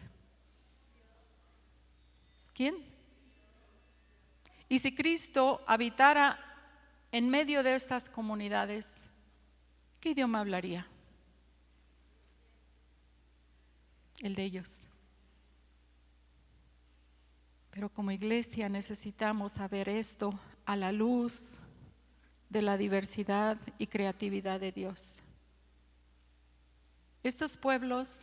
¿Quién? Y si Cristo habitara en medio de estas comunidades, ¿qué idioma hablaría? El de ellos. Pero como iglesia necesitamos saber esto a la luz de la diversidad y creatividad de Dios. Estos pueblos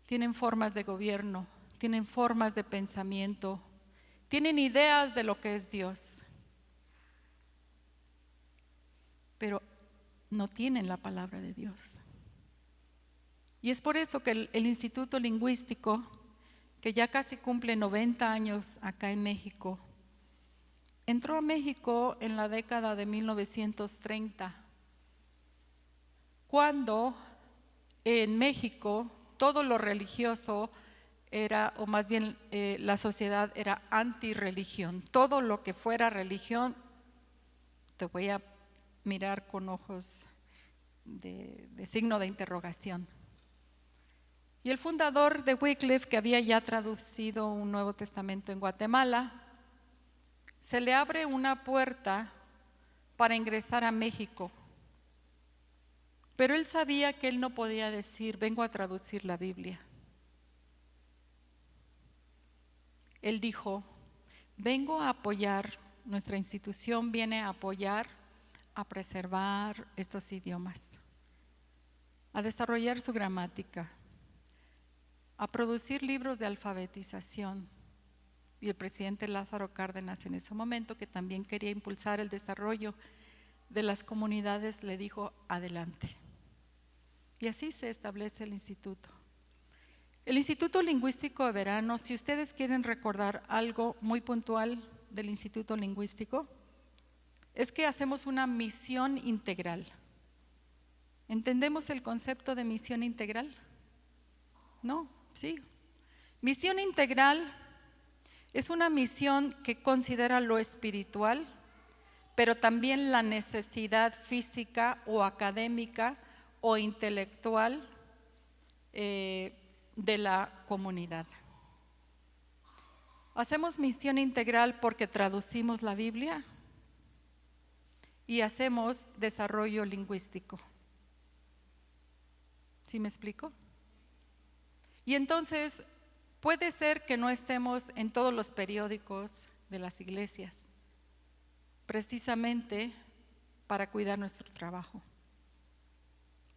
tienen formas de gobierno, tienen formas de pensamiento, tienen ideas de lo que es Dios, pero no tienen la palabra de Dios. Y es por eso que el Instituto Lingüístico, que ya casi cumple 90 años acá en México, entró a México en la década de 1930, cuando en México todo lo religioso era, o más bien la sociedad era antirreligión. Todo lo que fuera religión, te voy a mirar con ojos de signo de interrogación. Y el fundador de Wycliffe, que había ya traducido un Nuevo Testamento en Guatemala, se le abre una puerta para ingresar a México. Pero él sabía que él no podía decir, vengo a traducir la Biblia. Él dijo, vengo a apoyar, nuestra institución viene a apoyar, a preservar estos idiomas, a desarrollar su gramática, a producir libros de alfabetización. Y el presidente Lázaro Cárdenas en ese momento, que también quería impulsar el desarrollo de las comunidades, le dijo, adelante. Y así se establece el instituto. El Instituto Lingüístico de Verano, si ustedes quieren recordar algo muy puntual del Instituto Lingüístico, es que hacemos una misión integral. ¿Entendemos el concepto de misión integral? No, sí. Misión integral es una misión que considera lo espiritual, pero también la necesidad física o académica o intelectual de la comunidad. Hacemos misión integral porque traducimos la Biblia y hacemos desarrollo lingüístico. ¿Sí me explico? Y entonces puede ser que no estemos en todos los periódicos de las iglesias, precisamente para cuidar nuestro trabajo.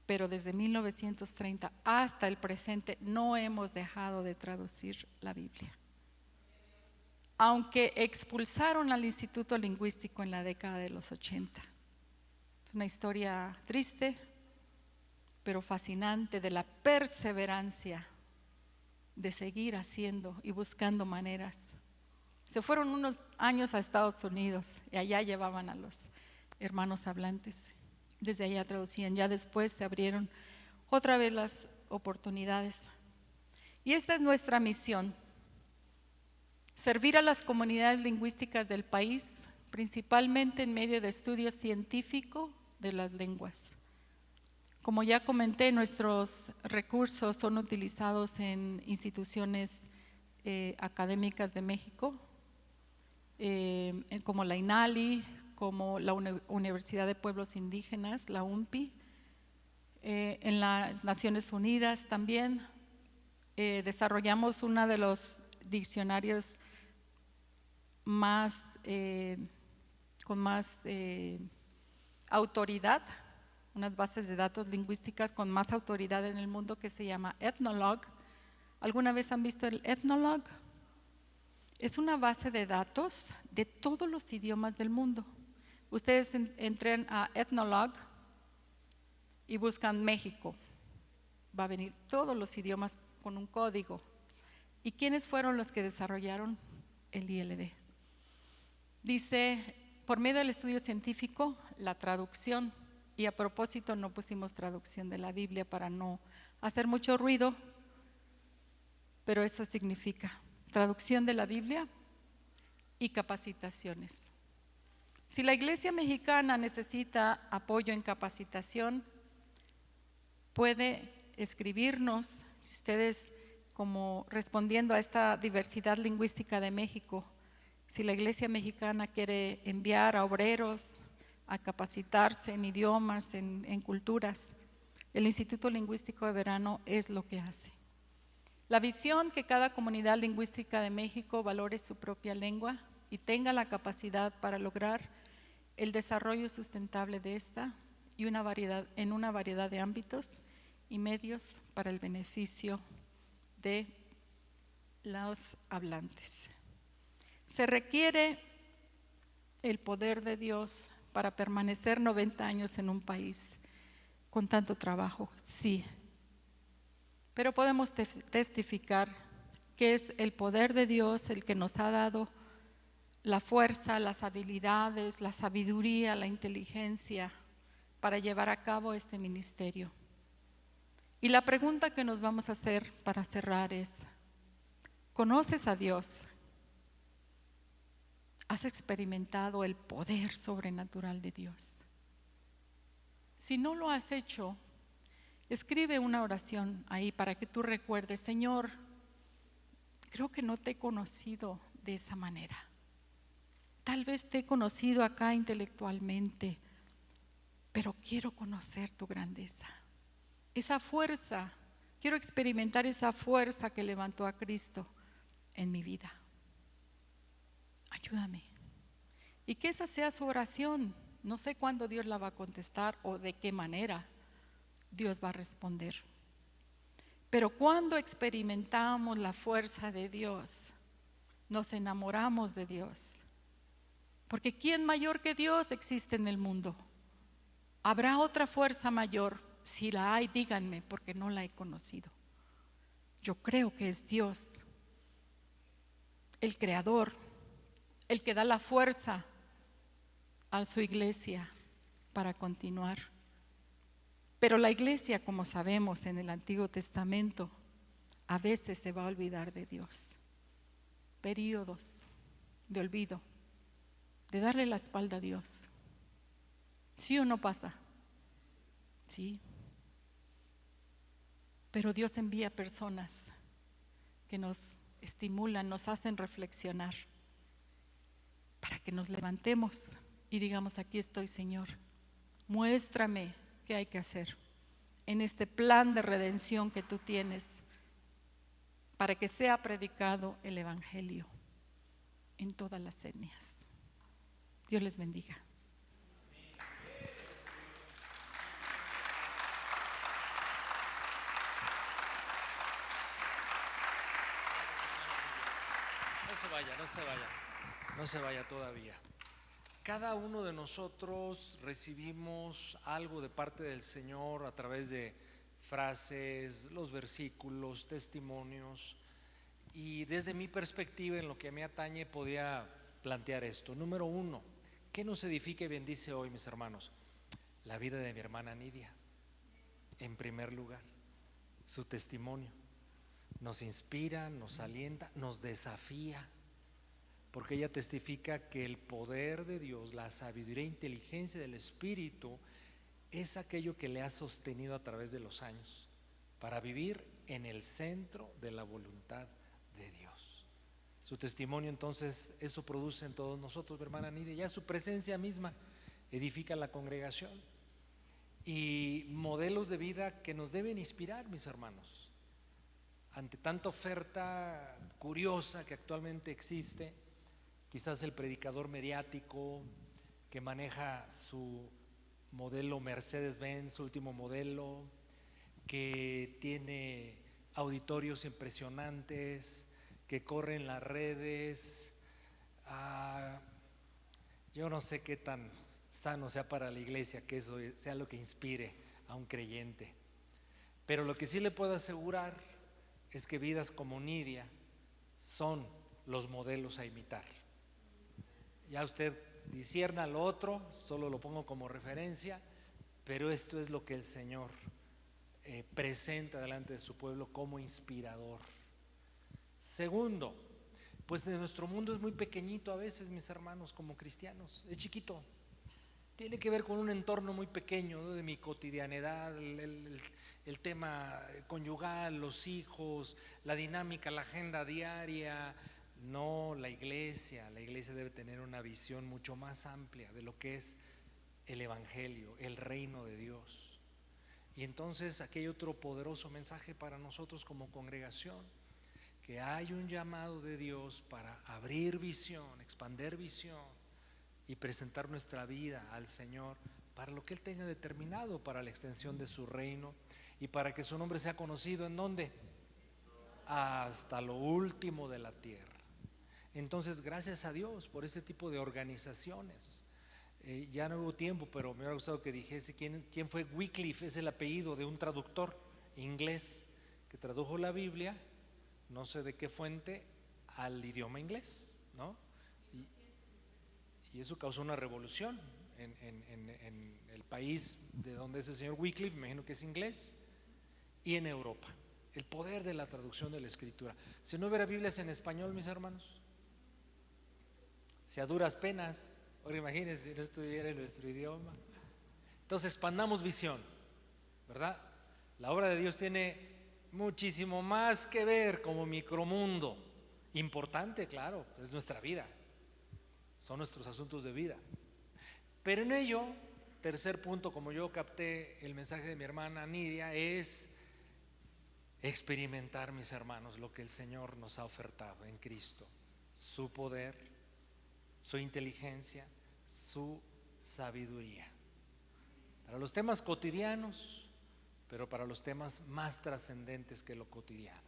Pero desde 1930 hasta el presente no hemos dejado de traducir la Biblia. Aunque expulsaron al Instituto Lingüístico en la década de los 80. Es una historia triste, pero fascinante de la perseverancia de seguir haciendo y buscando maneras. Se fueron unos años a Estados Unidos y allá llevaban a los hermanos hablantes. Desde allá traducían, ya después se abrieron otra vez las oportunidades. Y esta es nuestra misión, servir a las comunidades lingüísticas del país, principalmente en medio de estudio científico de las lenguas. Como ya comenté, nuestros recursos son utilizados en instituciones académicas de México, como la INALI, como la Universidad de Pueblos Indígenas, la UNPI, en las Naciones Unidas también. Desarrollamos uno de los diccionarios con más autoridad, unas bases de datos lingüísticas con más autoridad en el mundo, que se llama Ethnologue. ¿Alguna vez han visto el Ethnologue? Es una base de datos de todos los idiomas del mundo. Ustedes entren a Ethnologue y buscan México. Va a venir todos los idiomas con un código. ¿Y quiénes fueron los que desarrollaron el ILD? Dice, por medio del estudio científico, la traducción, y a propósito no pusimos traducción de la Biblia para no hacer mucho ruido, pero eso significa traducción de la Biblia y capacitaciones. Si la Iglesia Mexicana necesita apoyo en capacitación, puede escribirnos, si ustedes, como respondiendo a esta diversidad lingüística de México, si la Iglesia Mexicana quiere enviar a obreros a capacitarse en idiomas, en culturas, el Instituto Lingüístico de Verano es lo que hace. La visión que cada comunidad lingüística de México valore su propia lengua y tenga la capacidad para lograr el desarrollo sustentable de esta y en una variedad de ámbitos y medios para el beneficio de los hablantes. Se requiere el poder de Dios para permanecer 90 años en un país con tanto trabajo, sí. Pero podemos testificar que es el poder de Dios el que nos ha dado la fuerza, las habilidades, la sabiduría, la inteligencia para llevar a cabo este ministerio. Y la pregunta que nos vamos a hacer para cerrar es, ¿conoces a Dios? ¿Has experimentado el poder sobrenatural de Dios? Si no lo has hecho, escribe una oración ahí para que tú recuerdes, Señor, creo que no te he conocido de esa manera. Tal vez te he conocido acá intelectualmente, pero quiero conocer tu grandeza. Esa fuerza, quiero experimentar esa fuerza que levantó a Cristo en mi vida. Ayúdame. Y que esa sea su oración. No sé cuándo Dios la va a contestar o de qué manera Dios va a responder. Pero cuando experimentamos la fuerza de Dios, nos enamoramos de Dios. Porque ¿quién mayor que Dios existe en el mundo? ¿Habrá otra fuerza mayor? Si la hay, díganme, porque no la he conocido. Yo creo que es Dios, el creador, el que da la fuerza a su iglesia para continuar. Pero la iglesia, como sabemos en el Antiguo Testamento, a veces se va a olvidar de Dios. Períodos de olvido, de darle la espalda a Dios. ¿Sí o no pasa? Sí. Pero Dios envía personas que nos estimulan, nos hacen reflexionar, para que nos levantemos y digamos, aquí estoy, Señor, muéstrame qué hay que hacer en este plan de redención que tú tienes para que sea predicado el Evangelio en todas las etnias. Dios les bendiga. No se vaya todavía. Cada uno de nosotros recibimos algo de parte del Señor a través de frases, los versículos, testimonios, y desde mi perspectiva, en lo que me atañe, podía plantear esto. Número uno, ¿qué nos edifica y bendice hoy, mis hermanos? La vida de mi hermana Nidia, en primer lugar, su testimonio nos inspira, nos alienta, nos desafía, porque ella testifica que el poder de Dios, la sabiduría e inteligencia del Espíritu es aquello que le ha sostenido a través de los años para vivir en el centro de la voluntad de Dios. Su testimonio, entonces, eso produce en todos nosotros, mi hermana Nidia, ya su presencia misma edifica la congregación, y modelos de vida que nos deben inspirar, mis hermanos, ante tanta oferta curiosa que actualmente existe. Quizás el predicador mediático que maneja su modelo Mercedes-Benz, su último modelo, que tiene auditorios impresionantes, que corre en las redes. Yo no sé qué tan sano sea para la iglesia que eso sea lo que inspire a un creyente. Pero lo que sí le puedo asegurar es que vidas como Nidia son los modelos a imitar. Ya usted discierna lo otro, solo lo pongo como referencia, pero esto es lo que el Señor presenta delante de su pueblo como inspirador. Segundo, pues nuestro mundo es muy pequeñito a veces, mis hermanos, como cristianos, es chiquito. Tiene que ver con un entorno muy pequeño, ¿no? De mi cotidianidad, el tema conyugal, los hijos, la dinámica, la agenda diaria. No, la iglesia debe tener una visión mucho más amplia de lo que es el evangelio, el reino de Dios. Y entonces aquí hay otro poderoso mensaje para nosotros como congregación, que hay un llamado de Dios para abrir visión, expander visión y presentar nuestra vida al Señor para lo que Él tenga determinado para la extensión de su reino y para que su nombre sea conocido ¿en dónde? Hasta lo último de la tierra. Entonces, gracias a Dios por este tipo de organizaciones. Ya no hubo tiempo, pero me hubiera gustado que dijese quién fue Wycliffe. Es el apellido de un traductor inglés que tradujo la Biblia, no sé de qué fuente, al idioma inglés, ¿no? Y eso causó una revolución en el país de donde es el señor Wycliffe, me imagino que es inglés, y en Europa. El poder de la traducción de la Escritura. Si no hubiera Biblias en español, mis hermanos, si a duras penas, ahora imagínense si no estuviera en nuestro idioma. Entonces expandamos visión, ¿verdad? La obra de Dios tiene muchísimo más que ver como micromundo. Importante, claro, es nuestra vida, son nuestros asuntos de vida. Pero en ello, tercer punto, como yo capté el mensaje de mi hermana Nidia, es experimentar, mis hermanos, lo que el Señor nos ha ofertado en Cristo: su poder, su inteligencia, su sabiduría. Para los temas cotidianos, pero para los temas más trascendentes que lo cotidiano.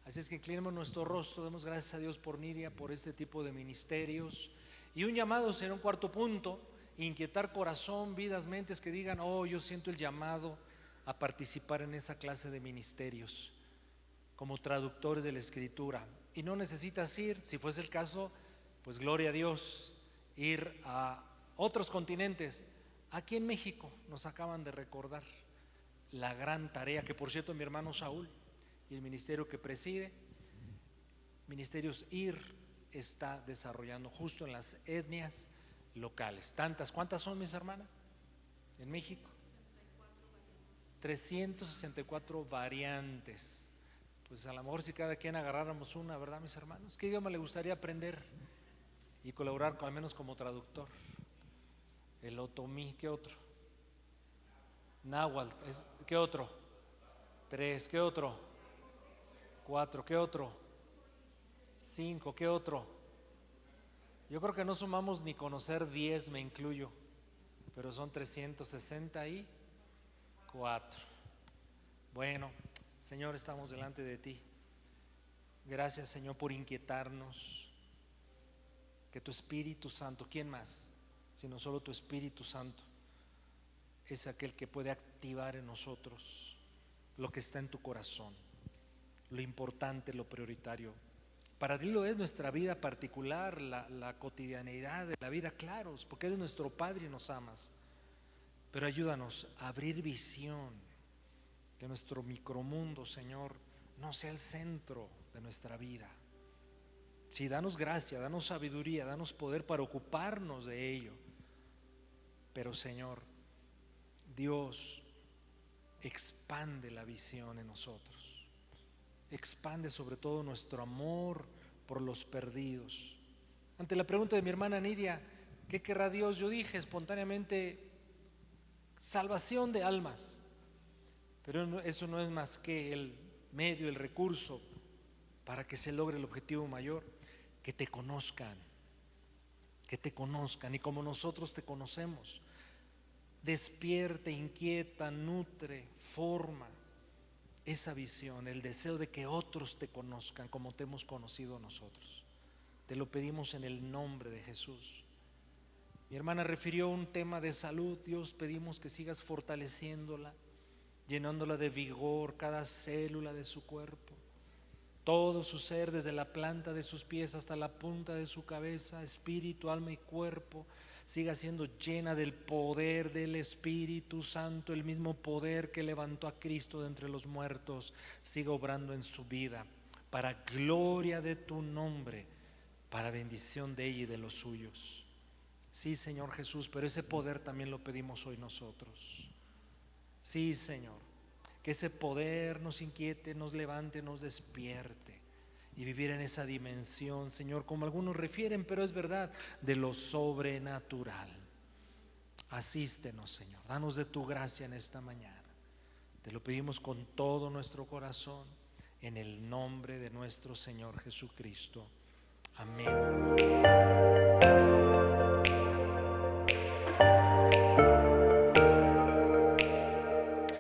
Así es que inclinemos nuestro rostro, demos gracias a Dios por Nidia, por este tipo de ministerios. Y un llamado será un cuarto punto: inquietar corazón, vidas, mentes que digan: oh, yo siento el llamado a participar en esa clase de ministerios como traductores de la Escritura. Y no necesitas ir, si fuese el caso, pues gloria a Dios, ir a otros continentes. Aquí en México nos acaban de recordar la gran tarea que, por cierto, mi hermano Saúl y el ministerio que preside, Ministerios IR, está desarrollando justo en las etnias locales. Tantas, ¿cuántas son, mis hermanas? En México 364 variantes. Pues a lo mejor si cada quien agarráramos una, ¿verdad, mis hermanos? ¿Qué idioma le gustaría aprender y colaborar al menos como traductor? El otomí, ¿qué otro? Náhuatl, ¿qué otro? 3, ¿qué otro? 4, ¿qué otro? 5, ¿qué otro? Yo creo que no sumamos ni conocer 10, me incluyo, pero son 364. Bueno, Señor, estamos delante de ti. Gracias, Señor, por inquietarnos. Que tu Espíritu Santo, ¿quién más? Sino solo tu Espíritu Santo es aquel que puede activar en nosotros lo que está en tu corazón, lo importante, lo prioritario. Para ti lo es nuestra vida particular, la cotidianeidad de la vida, claros, porque eres nuestro Padre y nos amas. Pero ayúdanos a abrir visión, que nuestro micromundo, Señor, no sea el centro de nuestra vida. Sí, danos gracia, danos sabiduría, danos poder para ocuparnos de ello. Pero, Señor, Dios, expande la visión en nosotros. Expande sobre todo nuestro amor por los perdidos. Ante la pregunta de mi hermana Nidia, ¿qué querrá Dios? Yo dije espontáneamente: salvación de almas. Pero eso no es más que el medio, el recurso para que se logre el objetivo mayor: que te conozcan y como nosotros te conocemos. Despierta, inquieta, nutre, forma esa visión, el deseo de que otros te conozcan como te hemos conocido nosotros. Te lo pedimos en el nombre de Jesús. Mi hermana refirió un tema de salud. Dios, pedimos que sigas fortaleciéndola, llenándola de vigor cada célula de su cuerpo. todo su ser, desde la planta de sus pies hasta la punta de su cabeza, espíritu, alma y cuerpo, siga siendo llena del poder del Espíritu Santo. El mismo poder que levantó a Cristo de entre los muertos siga obrando en su vida, para gloria de tu nombre, para bendición de ella y de los suyos. Sí, Señor Jesús, pero ese poder también lo pedimos hoy nosotros. Sí, Señor, que ese poder nos inquiete, nos levante, nos despierte, y vivir en esa dimensión, Señor, como algunos refieren, pero es verdad, de lo sobrenatural. Asístenos, Señor, danos de tu gracia en esta mañana. Te lo pedimos con todo nuestro corazón, en el nombre de nuestro Señor Jesucristo. Amén.